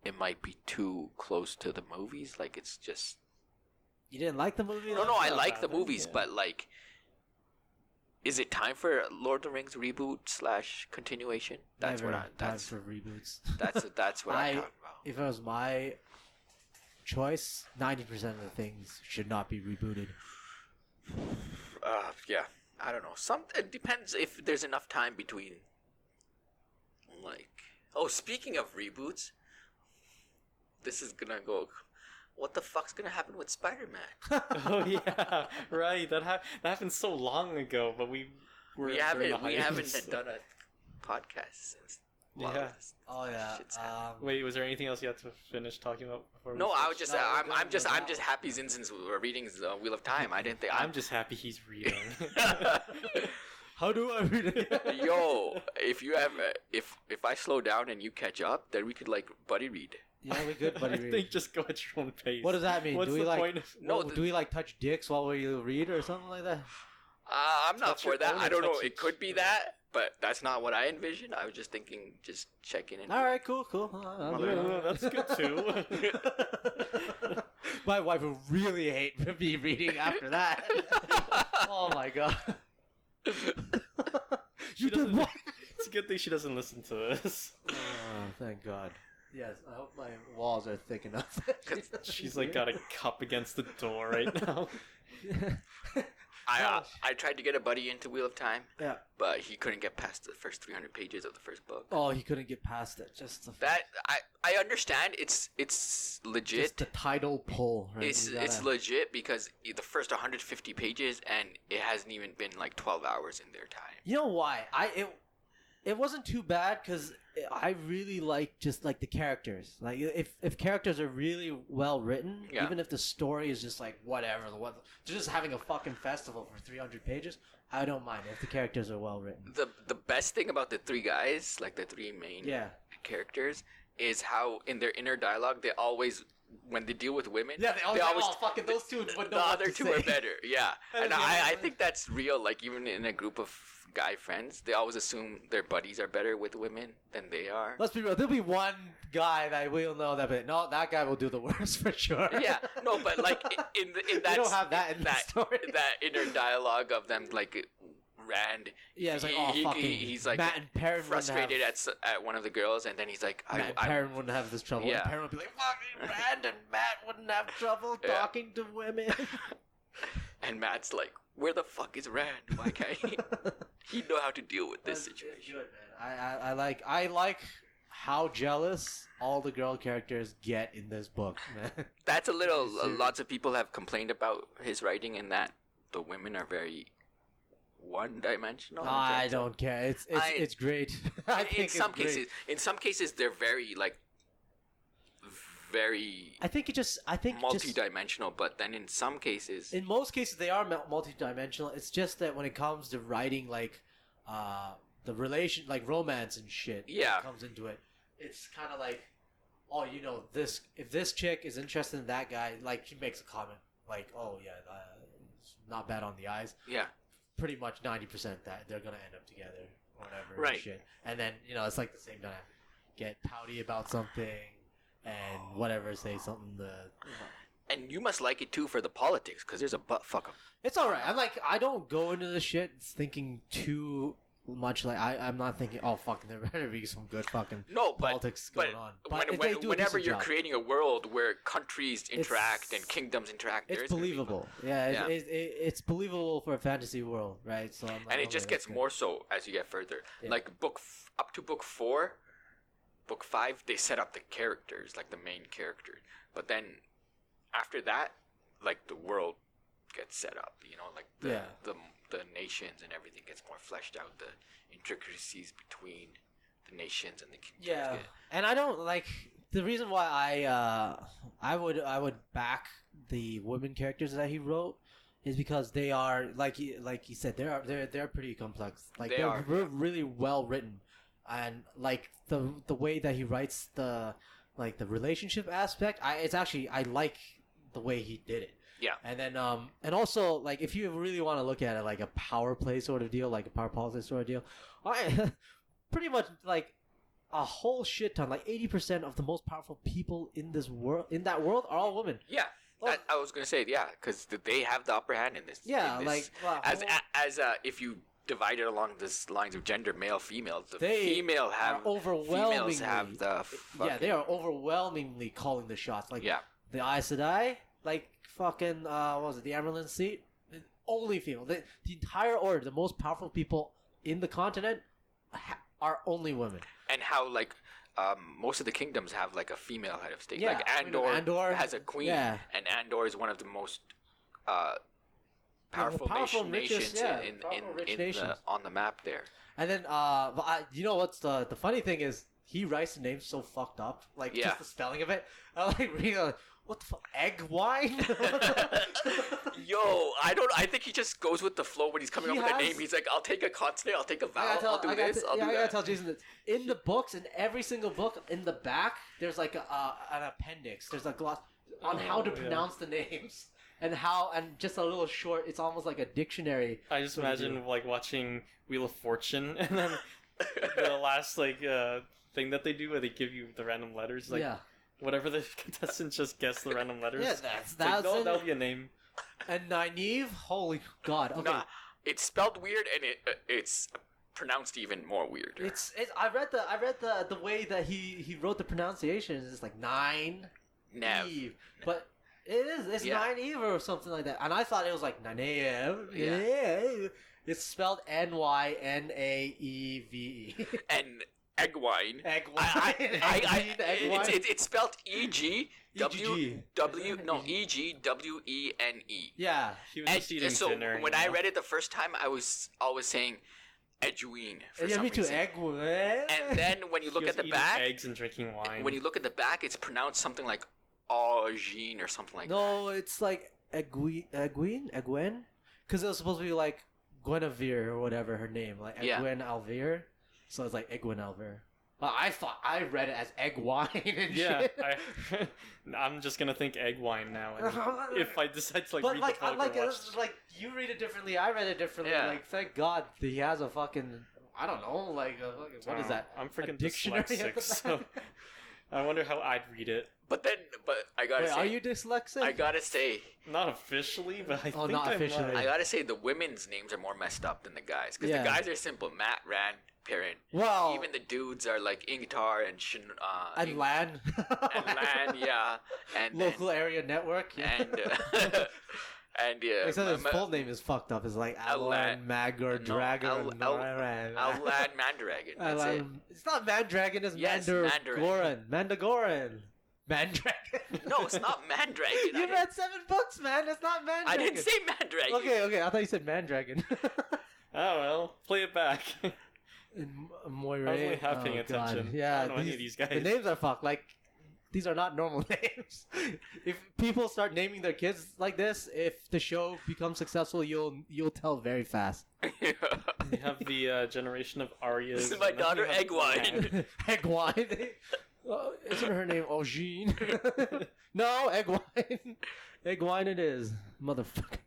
it might be too close to the movies. Like it's just You didn't like the movie? no. I not like the bad, movies, yeah. but like, is it time for Lord of the Rings reboot / continuation? That's Never what I. time That's for reboots. that's what I'm I- talking about. If it was my choice, 90% of the things should not be rebooted. Yeah. I don't know. It depends if there's enough time between. Like, oh, speaking of reboots, this is gonna go. What the fuck's gonna happen with Spider-Man? Oh yeah, right. That happened so long ago, but we We haven't done a podcast since. Yeah. this Oh yeah. shit's happened. Wait, was there anything else you had to finish talking about before? No, we I was switch? just. No, I'm we're just. done. I'm just happy since we're reading Wheel of Time. I didn't think. I'm just happy he's reading. How do I read it? Yo, if you have, if I slow down and you catch up, then we could like buddy read. Yeah, we good, buddy. I Read. think just go at your own pace. What does that mean? What's Do we the like? point of... No, do we like touch dicks while we read or something like that? I'm not Touch for your that. own I don't know. touch It could be that, but that's not what I envisioned. I was just thinking, just checking in. All right, cool. I'll do Yeah, it. that's good too. My wife will really hate me reading after that. Oh my god. She You did doesn't- what? It's a good thing she doesn't listen to this. Oh, thank God. Yes, I hope my walls are thick enough. She's like got a cup against the door right now. I tried to get a buddy into Wheel of Time, Yeah. but he couldn't get past the first 300 pages of the first book. Oh, he couldn't get past it. Just the That I understand. It's just legit. the title pull. Right? It's You gotta- legit because the first 150 pages and it hasn't even been like 12 hours in their time. You know why? It wasn't too bad because I really like just like the characters. Like if characters are really well written, Yeah. even if the story is just like whatever, they're just having a fucking festival for 300 pages. I don't mind if the characters are well written. The best thing about the three guys, like the three main Yeah. characters, is how in their inner dialogue they always, when they deal with women, Yeah, they always fucking those two would know the what other to two say. are better. Yeah, and Yeah. I think that's real. Like even in a group of guy friends, they always assume their buddies are better with women than they are. Let's be real. There'll be one guy that we'll know that, but no, that guy will do the worst for sure. Yeah, no, but like in that We don't have that in the story. that inner dialogue of them, like Rand. Yeah, it's like, oh, fucking. he's like Matt and Perrin frustrated wouldn't have, at one of the girls, and then he's like, Matt and Perrin wouldn't have this trouble. Yeah. And Perrin would be like, fucking Rand and Matt wouldn't have trouble Yeah. talking to women. and Matt's like, where the fuck is Rand? Why can't he? He know how to deal with this It's situation. good, man. I like how jealous all the girl characters get in this book, man. That's a little. Serious. Lots of people have complained about his writing in that the women are very one-dimensional. I don't care. It's great. I think In it's some great. cases, they're very very I think just multi-dimensional. But then in some cases, in most cases they are multi-dimensional. It's just that when it comes to writing like the relation, like romance and shit, Yeah. that comes into it. It's kind of like, oh, you know, this if this chick is interested in that guy, like he makes a comment like, oh yeah, it's not bad on the eyes. yeah, pretty much 90% that they're gonna end up together, or whatever. Right. And shit. And then it's like the same dynamic. Get pouty about something, and whatever, say something. And you must like it too for the politics, because there's a butt fuck up. It's all right. I don't go into this shit thinking too much. Like I'm not thinking, oh fuck, there better be some good fucking politics going on. But whenever you're creating a world where countries interact and kingdoms interact, it's believable. Yeah, it's believable for a fantasy world, right? So and it just gets more so as you get further. Yeah. Like up to book 4, book 5, they set up the characters, like the main character. But then after that, like the world gets set up. Like the nations and everything gets more fleshed out. The intricacies between the nations and the kingdoms. Yeah, and I don't like the reason why I would back the women characters that he wrote is because they are like he said they're pretty complex. Like they're really well written, and like the way that he writes the relationship aspect, I like the way he did it. Yeah. And then and also like if you really want to look at it like a power play sort of deal, like a power politics sort of deal, pretty much like a whole shit ton, like 80% of the most powerful people in that world are all women. Yeah. I was gonna say because they have the upper hand in this. Yeah, as if you divide it along this lines of gender, male, female, females have the they are overwhelmingly calling the shots. Like the Aes Sedai, like fucking what was it, the Amaryllis seat? Only female. The entire order, the most powerful people in the continent are only women. And how like most of the kingdoms have like a female head of state. Yeah, like Andor has a queen, and Andor is one of the most powerful nations on the map there. And then you know what's the funny thing is he writes the name so fucked up, like just the spelling of it. I like reading what the fuck? Egg wine? Yo, I think he just goes with the flow when he's coming up with a name. He's like, I'll take a consonant, I'll take a vowel, I'll do this, I'll do that. I gotta tell Jason that in the books, in every single book, in the back, there's like an appendix. There's a gloss on how to pronounce the names. And just a little short, it's almost like a dictionary. I just imagine like watching Wheel of Fortune and then the last thing that they do where they give you the random letters. Like, whatever the contestants just guess the random letters. Yeah, that'll be a name. And Nynaeve, holy god. Okay. Nah, it's spelled weird and it's pronounced even more weird. I read the way that he wrote the pronunciations. It's like Nynaeve. But it's Nynaeve or something like that. And I thought it was like Nynaeve. Yeah. It's spelled Nynaeve. And Egwine. It's spelled EGWENE. Yeah. He was just eating dinner. When I read it the first time, I was always saying Edwine for some reason. Egwine. And then when you look at the back, eggs and drinking wine. When you look at the back, it's pronounced something like Augine or something like that. No, it's like Egwene, because it was supposed to be like Guinevere or whatever her name, like Egwene Alvere. So it's like Egwene Alvere. I read it as egg wine and shit. I'm just gonna think egg wine now. If I decide to read the book like you read it differently, I read it differently. Yeah. Like thank God he has a fucking what is that? I'm freaking dyslexic, so I wonder how I'd read it. But I gotta say, are you dyslexic? I gotta say, not officially, but I think not officially. I gotta say the women's names are more messed up than the guys because the guys are simple: Matt, Rand, Perrin. Well, even the dudes are like Ingtar and and Lan, and local area network, and except his full name is fucked up. It's like Alan Magor Dragon. Alan Mandragon. That's it. It's not Mandragon. It's Mandagoran. Mandagoran. Mandragon. No, it's not Mandragon. You read 7 books, man. It's not Mandragon. I didn't say Mandragon. Okay. I thought you said Mandragon. Oh well, play it back. Moira. I was only half paying attention. Yeah, I don't know any of these guys. The names are fucked. Like, these are not normal names. If people start naming their kids like this, if the show becomes successful, you'll tell very fast. You have the generation of Aryas. This is my daughter, Egwine. Egwine. Isn't her name Augine? No, Egwine. Egwine it is, motherfucker.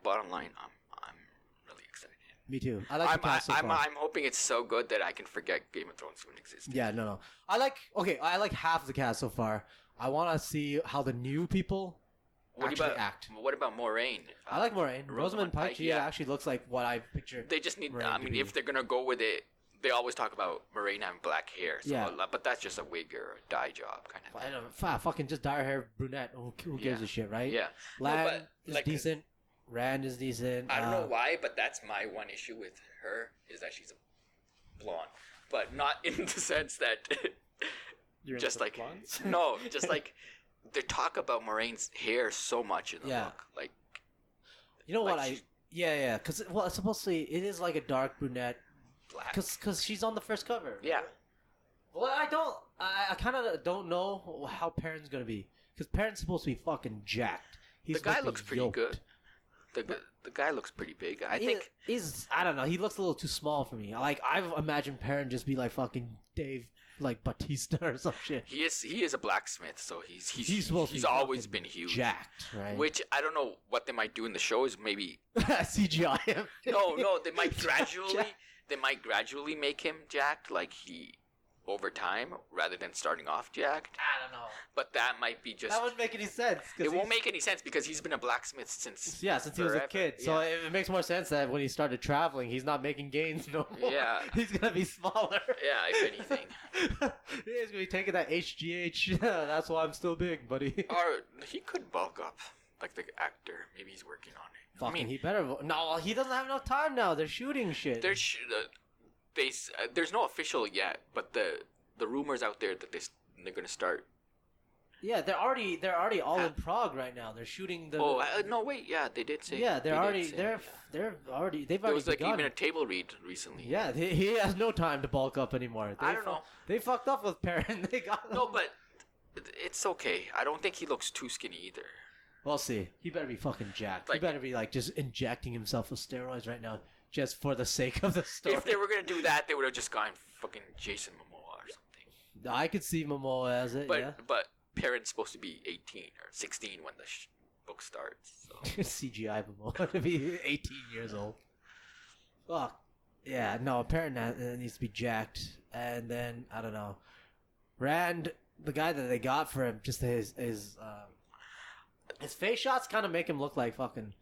bottom line, I'm really excited. Me too. I like the cast so far. I'm hoping it's so good that I can forget Game of Thrones even existed. Yeah, no. I like half the cast so far. I want to see how the new people actually act. What about Moraine? I like Moraine. Rosamund Pike, she actually looks like what I pictured. They just need, if they're going to go with it, they always talk about Moraine having black hair. So Yeah. But that's just a wig or a dye job kind of thing. I don't fucking just dye her hair brunette. Who gives a shit, right? Yeah. Lan is decent. Rand is decent. I don't know why, but that's my one issue with her, is that she's a blonde. But not in the sense that... You're just like... blondes? No, just like... They talk about Moraine's hair so much in the book. Like... You know what Yeah, because, supposedly, it is like a dark brunette. Black. Because she's on the first cover. Yeah. Well, I kind of don't know how Perrin's going to be. Because Perrin's supposed to be fucking jacked. The guy looks pretty good. The guy looks pretty big. I think... I don't know. He looks a little too small for me. Like, I've imagined Perrin just be like fucking Dave, like Bautista or some shit. He is a blacksmith, so he's always been huge. Jacked, right? Which, I don't know what they might do in the show is maybe... CGI him. No, they might gradually... They might gradually make him jacked, like over time, rather than starting off jacked. I don't know. But that might be just... That wouldn't make any sense. It won't make any sense because he's been a blacksmith since he was a kid. So it makes more sense that when he started traveling, he's not making gains no more. Yeah. He's going to be smaller. Yeah, if anything. He's going to be taking that HGH. That's why I'm still big, buddy. Or he could bulk up, like the actor. Maybe he's working on it. Fucking, he better... No, he doesn't have enough time now. They're shooting shit. There's no official yet, but the rumors out there that they're going to start. Yeah, they're already all in Prague right now. They're shooting the... Oh, no, wait. Yeah, they did say... Yeah, they've already There was like even a table read recently. Yeah, he has no time to bulk up anymore. I don't know. They fucked up with Perrin. They got... No, but it's okay. I don't think he looks too skinny either. We'll see. He better be fucking jacked. Like, he better be like just injecting himself with steroids right now, just for the sake of the story. If they were gonna do that, they would have just gone fucking Jason Momoa or something. I could see Momoa as it. But Perrin's supposed to be 18 or 16 when the book starts. So. CGI Momoa to be 18 years old. Fuck. Yeah. No. Perrin needs to be jacked, and then I don't know. Rand, the guy that they got for him, just his face shots kind of make him look like fucking,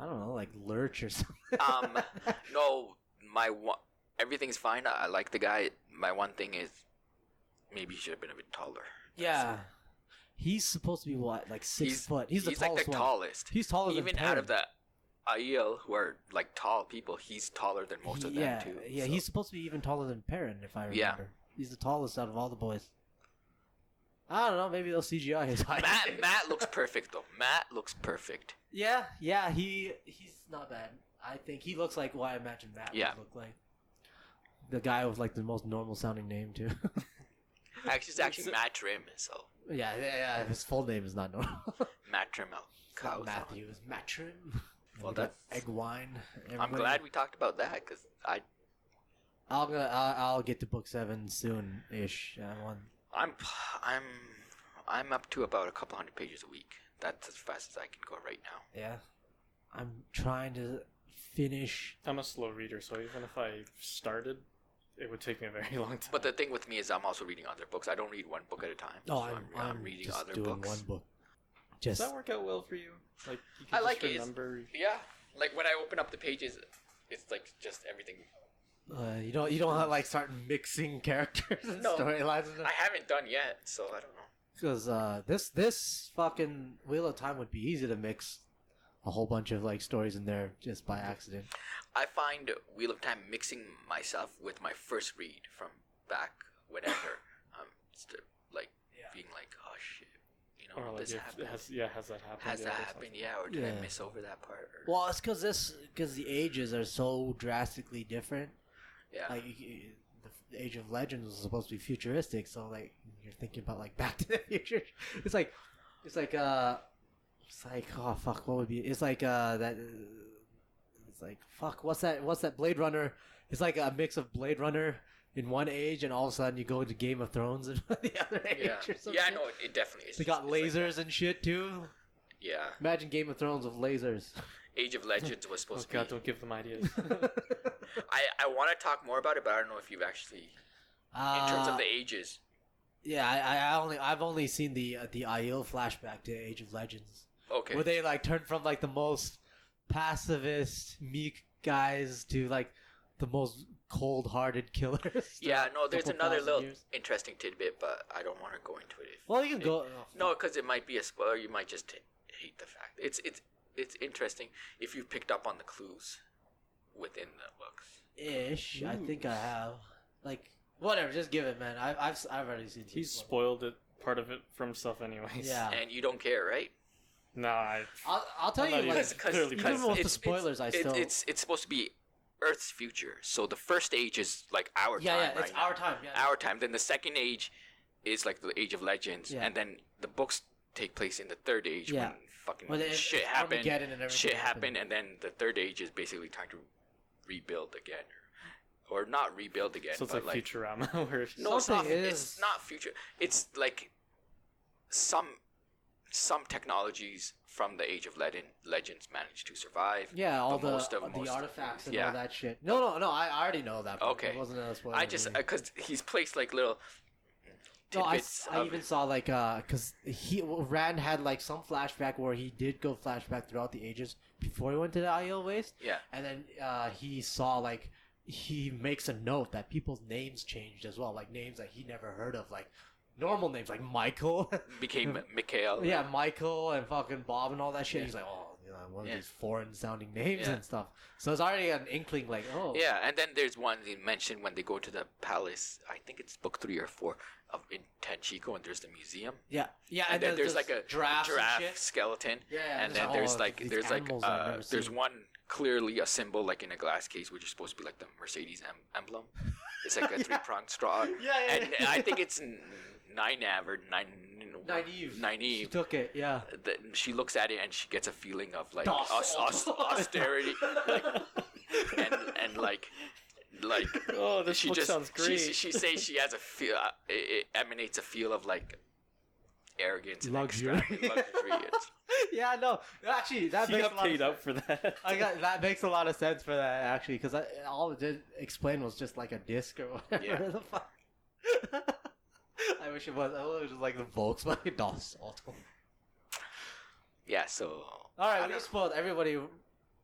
I don't know, like Lurch or something. No, everything's fine. I like the guy. My one thing is, maybe he should have been a bit taller. Yeah, he's supposed to be what, like 6 foot? He's the tallest like the tallest. He's taller than even Perrin. out of the Aiel, who are like tall people. He's taller than most of them too. Yeah, so. He's supposed to be even taller than Perrin, if I remember. Yeah. He's the tallest out of all the boys. I don't know. Maybe they'll CGI his height. Matt looks perfect though. Matt looks perfect. Yeah. He's not bad. I think he looks like what I imagine Matt would look like. The guy with like the most normal sounding name too. It's actually Matt Trim. So. Yeah. His full name is not normal. Matt Trim. Not Matthew. It's Matt Trim. Well, that's egg wine. I'm glad we talked about that because I'll get to book 7 soon ish. I'm up to about a couple hundred pages a week. That's as fast as I can go right now. Yeah. I'm trying to finish. I'm a slow reader, so even if I started, it would take me a very long time. But the thing with me is I'm also reading other books. I don't read one book at a time. No, so I'm reading just other doing books. one book. Does that work out well for you? Like you can I like it. remember... Yeah. Like when I open up the pages, it's like just everything. You don't like start mixing characters and storylines. I haven't done yet, so I don't know. Because this fucking Wheel of Time would be easy to mix a whole bunch of like stories in there just by accident. I find Wheel of Time mixing myself with my first read from back whenever. Being like, oh shit, or like this happened. Has that happened? Has that happened? Yeah, or did I miss over that part? Well, it's because the ages are so drastically different. Yeah. Like the Age of Legends was supposed to be futuristic, so like you're thinking about like Back to the Future. It's like oh fuck, what would be? It's like that. It's like fuck. What's that Blade Runner? It's like a mix of Blade Runner in one age, and all of a sudden you go into Game of Thrones in the other age or something. Yeah, no, it definitely is. They got lasers and shit too. Yeah. Imagine Game of Thrones with lasers. Age of Legends was Oh supposed god, to be. don't give them ideas. I want to talk more about it, but I don't know if you've actually, in terms of the ages. Yeah, I've only seen the Aiel flashback to Age of Legends, Okay. where they like turn from like the most pacifist, meek guys to like the most cold-hearted killers. Yeah, no, there's Couple another thousand little years. interesting tidbit, but I don't want to go into it. Well, you can go. No, because it might be a spoiler. You might just hate the fact. It's interesting if you picked up on the clues within the books. Ish. I Ooh. think I have. Like whatever, just give it, man. I've already seen. He's before. spoiled it, part of it for himself anyways. Yeah. And you don't care, right? No, I'll tell I'm you not like even clearly even present. with the spoilers, I still. It's supposed to be Earth's future. So the first age is like our yeah, time. yeah, it's right now. our time. Yeah. Our time. Then the second age is like the Age of Legends, Yeah. and then the books take place in the third age Yeah. when fucking Well, shit it's happened. Armageddon and everything Shit happened. happened, and then the third age is basically trying to rebuild again, or not rebuild again. so it's but like Futurama, where it's No, it's not. Something It's is- not future. It's like some technologies from the Age of Legends managed to survive. Yeah, all but the most of artifacts and yeah. all that shit. No, I already know that. But Okay. It wasn't a spoiler. I just to me. because he's placed like little No, tidbits. I even saw like because Rand had like some flashback where he did go flashback throughout the ages before he went to the Aiel Waste, yeah. and then he saw like he makes a note that people's names changed as well, like names that he never heard of, like normal names like Michael. Became Mikhail. Yeah, Michael and fucking Bob and all that shit. Yeah. He's like, oh, you know, one of Yeah. these foreign sounding names Yeah. and stuff. So it's already an inkling, like, oh, Yeah, and then there's one he mentioned when they go to the palace. I think it's book 3 or 4 of in Tanchico, and there's the museum. yeah, And then there's like a giraffe skeleton. Yeah, And there's then there's all like these there's like animals I've never there's seen. one clearly a symbol like in a glass case, which is supposed to be like the Mercedes emblem. It's like a 3-pronged straw. Yeah, And I think it's Nynav or Nynaeve. She Nynaeve. took it, yeah. She looks at it and she gets a feeling of like Dos. austerity, and like oh, this she book just sounds great. she says she has a feel. It emanates a feel of like arrogance and Luxury. luxury. Yeah, no, actually, that he makes a got lot of paid sense. up for that. That makes a lot of sense for that, actually, because all it did explain was just like a disc or whatever Yeah. the fuck. I wish it was. I wish it was like the Volkswagen DOS Auto. Yeah, so All right, I we don't- spoiled everybody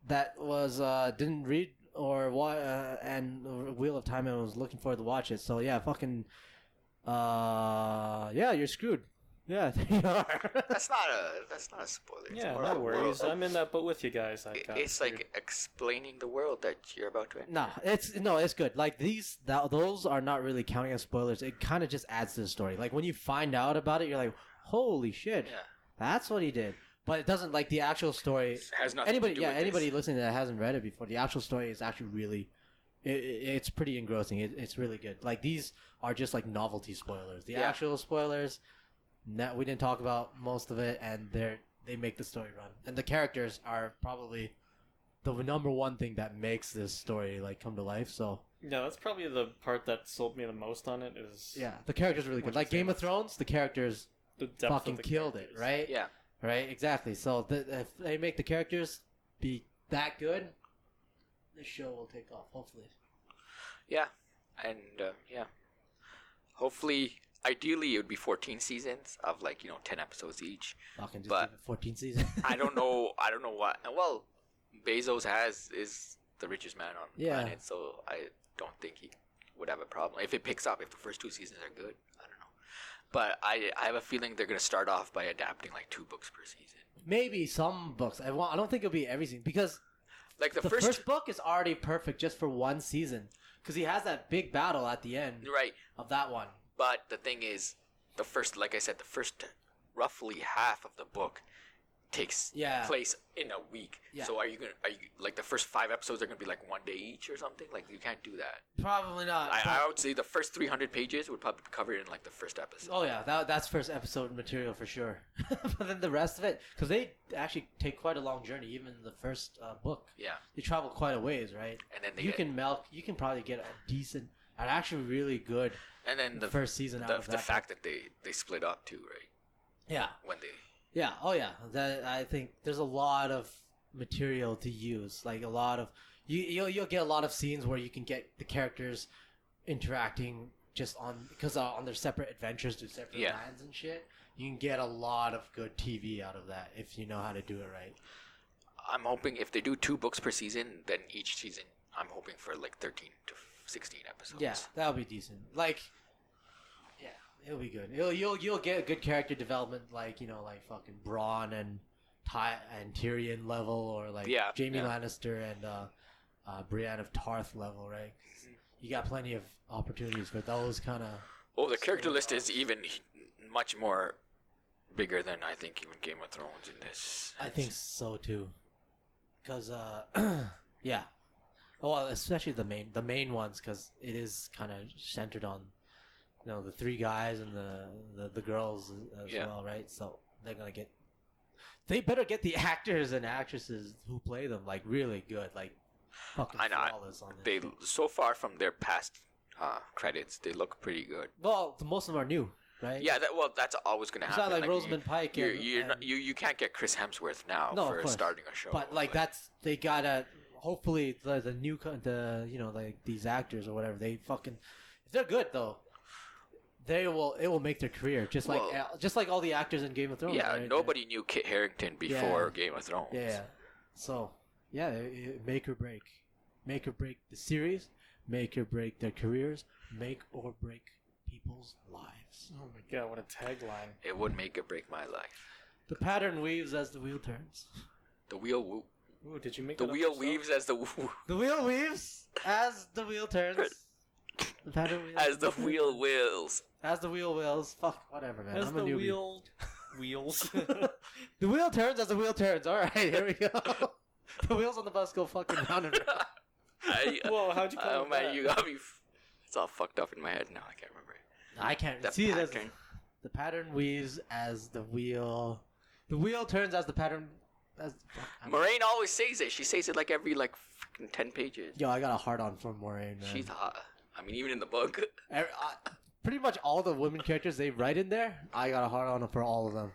that was didn't read or and Wheel of Time and was looking forward to watch it. So yeah, fucking yeah, you're screwed. Yeah, there you are. that's not a spoiler. It's Yeah, more no of a worries. world. I'm in that boat with you guys. It's like explaining the world that you're about to enter. No, it's good. Like those are not really counting as spoilers. It kind of just adds to the story. Like when you find out about it, you're like, holy shit, Yeah, that's what he did. But it doesn't like the actual story. it has nothing Anybody, to do yeah, with anybody this. listening that hasn't read it before, the actual story is actually really, it's pretty engrossing. It's really good. Like these are just like novelty spoilers. The Yeah. actual spoilers, we didn't talk about most of it, and they make the story run. And the characters are probably the number one thing that makes this story like come to life. So Yeah, that's probably the part that sold me the most on it. Is yeah, the characters are really good. Which Like is Game of famous. Thrones, the characters the depth fucking of the killed it, characters. right? Yeah, Right, exactly. So if they make the characters be that good, the show will take off. Hopefully. yeah, and yeah. Hopefully, ideally, it would be 14 seasons of 10 episodes each. Fucking just But- give it 14 seasons. I don't know what. Well, Bezos is the richest man on the Yeah. planet, so I don't think he would have a problem if it picks up. If the first 2 seasons are good, I don't know. But I have a feeling they're gonna start off by adapting 2 books per season. Maybe some books. I don't think it'll be every season because Like the the first book is already perfect just for one season because he has that big battle at the end right. of that one. But the thing is, the first roughly half of the book takes Yeah. place in a week. Yeah. So are you the first 5 episodes are gonna be 1 day each or something? You can't do that. Probably not. I would say the first 300 pages would probably be covered in the first episode. Oh yeah, that's first episode material for sure. But then the rest of it, because they actually take quite a long journey, even in the first book. Yeah. They travel quite a ways, right? And then they You get, can probably get an actually really good and then the first season out of the that. fact that they split up too, right? Yeah, When they Yeah. Oh yeah. That I think there's a lot of material to use. Like a lot of you'll get a lot of scenes where you can get the characters interacting just on because on their separate adventures to separate lands and shit. You can get a lot of good TV out of that if you know how to do it right. I'm hoping if they do 2 books per season, then each season I'm hoping for like 13 to 16 episodes. Yeah, that'll be decent. Like, yeah, it'll be good. You'll get good character development, like like fucking Braun and Tyrion level, or like Jaime Lannister and Brienne of Tarth level, right? You got plenty of opportunities for those kind of. Oh, the character list is even much more bigger than I think even Game of Thrones in this. I think so too, because yeah, well, especially the main ones, because it is kind of centered on the 3 guys and the girls as well, right? So they better get the actors and actresses who play them like really good, like fucking flawless on this. They so far from their past credits, they look pretty good. Well, most of them are new. Right? Yeah, that's always going to happen. It's not like Rosamund Pike. You can't get Chris Hemsworth now for starting a show. But they gotta hopefully the new like these actors or whatever, they fucking if they're good though, it will make their career just like all the actors in Game of Thrones. Yeah, right? nobody knew Kit Harington before Game of Thrones. Yeah, so make or break the series, make or break their careers, make or break people's lives. Oh my god, what a tagline. It would make or break my life. The pattern weaves as the wheel turns. The wheel Ooh, did you make the wheel weaves as the The wheel weaves as the wheel turns. The pattern weaves as the wheel wheels. As the wheel wheels. Fuck, whatever, man. As I'm the a newbie. wheels. The wheel turns as the wheel turns. All right, here we go. The wheels on the bus go fucking round and round. Whoa, how'd you call it man, that? you got me. It's all fucked up in my head now. I can't remember. I can't see it as the pattern weaves as the wheel. The wheel turns as the pattern. Moraine always says it. She says it like every fucking 10 pages. Yo, I got a hard on for Moraine, man. She's hot. I mean, even in the book. Pretty much all the women characters they write in there, I got a hard on for all of them.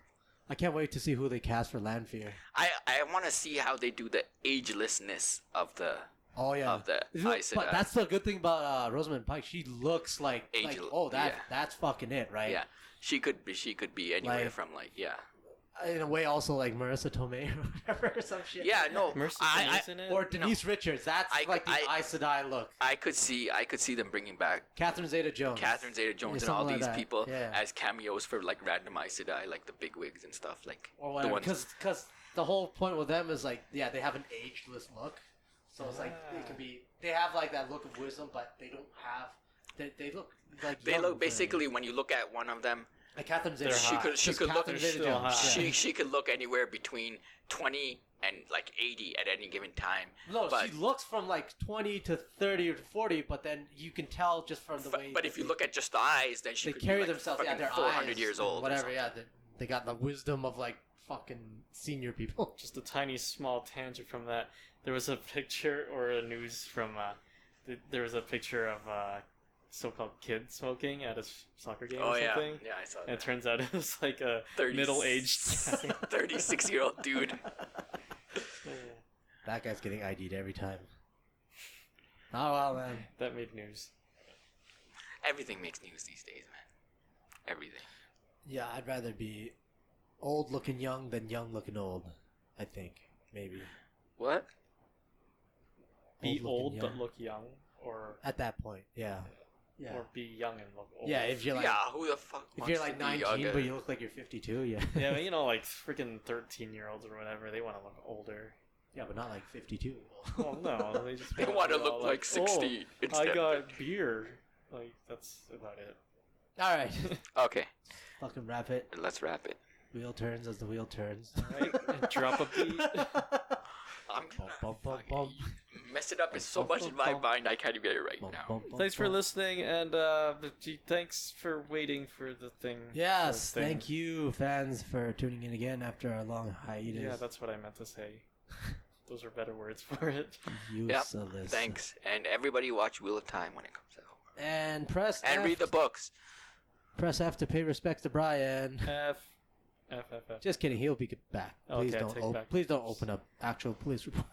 I can't wait to see who they cast for Lanfear. I want to see how they do the agelessness of the. Oh yeah, of the Aes but Sedai. that's the good thing about Rosamund Pike. She looks like that's fucking it, right? Yeah, she could be anywhere from in a way also like Marissa Tomei or whatever or some shit. Yeah, no, Marissa Tomei's in it? Or Denise Richards. That's the Aes Sedai look. I could see them bringing back Catherine Zeta-Jones and all these people yeah. as cameos for random Aes Sedai, like the big wigs and stuff, or whatever. Because the whole point with them is they have an ageless look. So it's it could be they have that look of wisdom, but they don't have they look like they look basically when you look at one of them. Like Catherine Zeta-Jones. She could look anywhere between 20 and 80 at any given time. No, she looks from 20 to 30 or 40, but then you can tell just from the way. But if you look at just the eyes, then she could carry be themselves. Yeah, their 400 eyes, years old. Whatever. Yeah, they got the wisdom of fucking senior people. Just a tiny small tangent from that. There was a picture or a news from. There was a picture of so-called kid smoking at a soccer game or something. Yeah, I saw that. And it turns out it was a middle-aged guy. 36-year-old dude. That guy's getting ID'd every time. Oh well, man. That made news. Everything makes news these days, man. Everything. Yeah, I'd rather be old looking young than young looking old. I think maybe. What? Be old but look young, or at that point, yeah. Or be young and look old. Yeah, if you're who the fuck? If you're 19 but you look like you're 52, yeah. Yeah, freaking 13-year-olds or whatever, they want to look older. Yeah, but not 52. Well, no, they just they want to look like 60. I got beer. That's about it. All right. Okay. Fucking wrap it. Let's wrap it. Wheel turns as the wheel turns. All right. Drop a beat. I'm gonna mess it up. It's so much in my mind. I can't even get it right now. Thanks for listening, and thanks for waiting for the thing. Yes, thank you, fans, for tuning in again after our long hiatus. Yeah, that's what I meant to say. Those are better words for it. Useless. Yep. Thanks, and everybody watch Wheel of Time when it comes out. And press and F. read the books. Press F to pay respects to Brian. F. FFF. Just kidding. He'll be back. Please Okay, don't. take back. Please don't open up actual police report.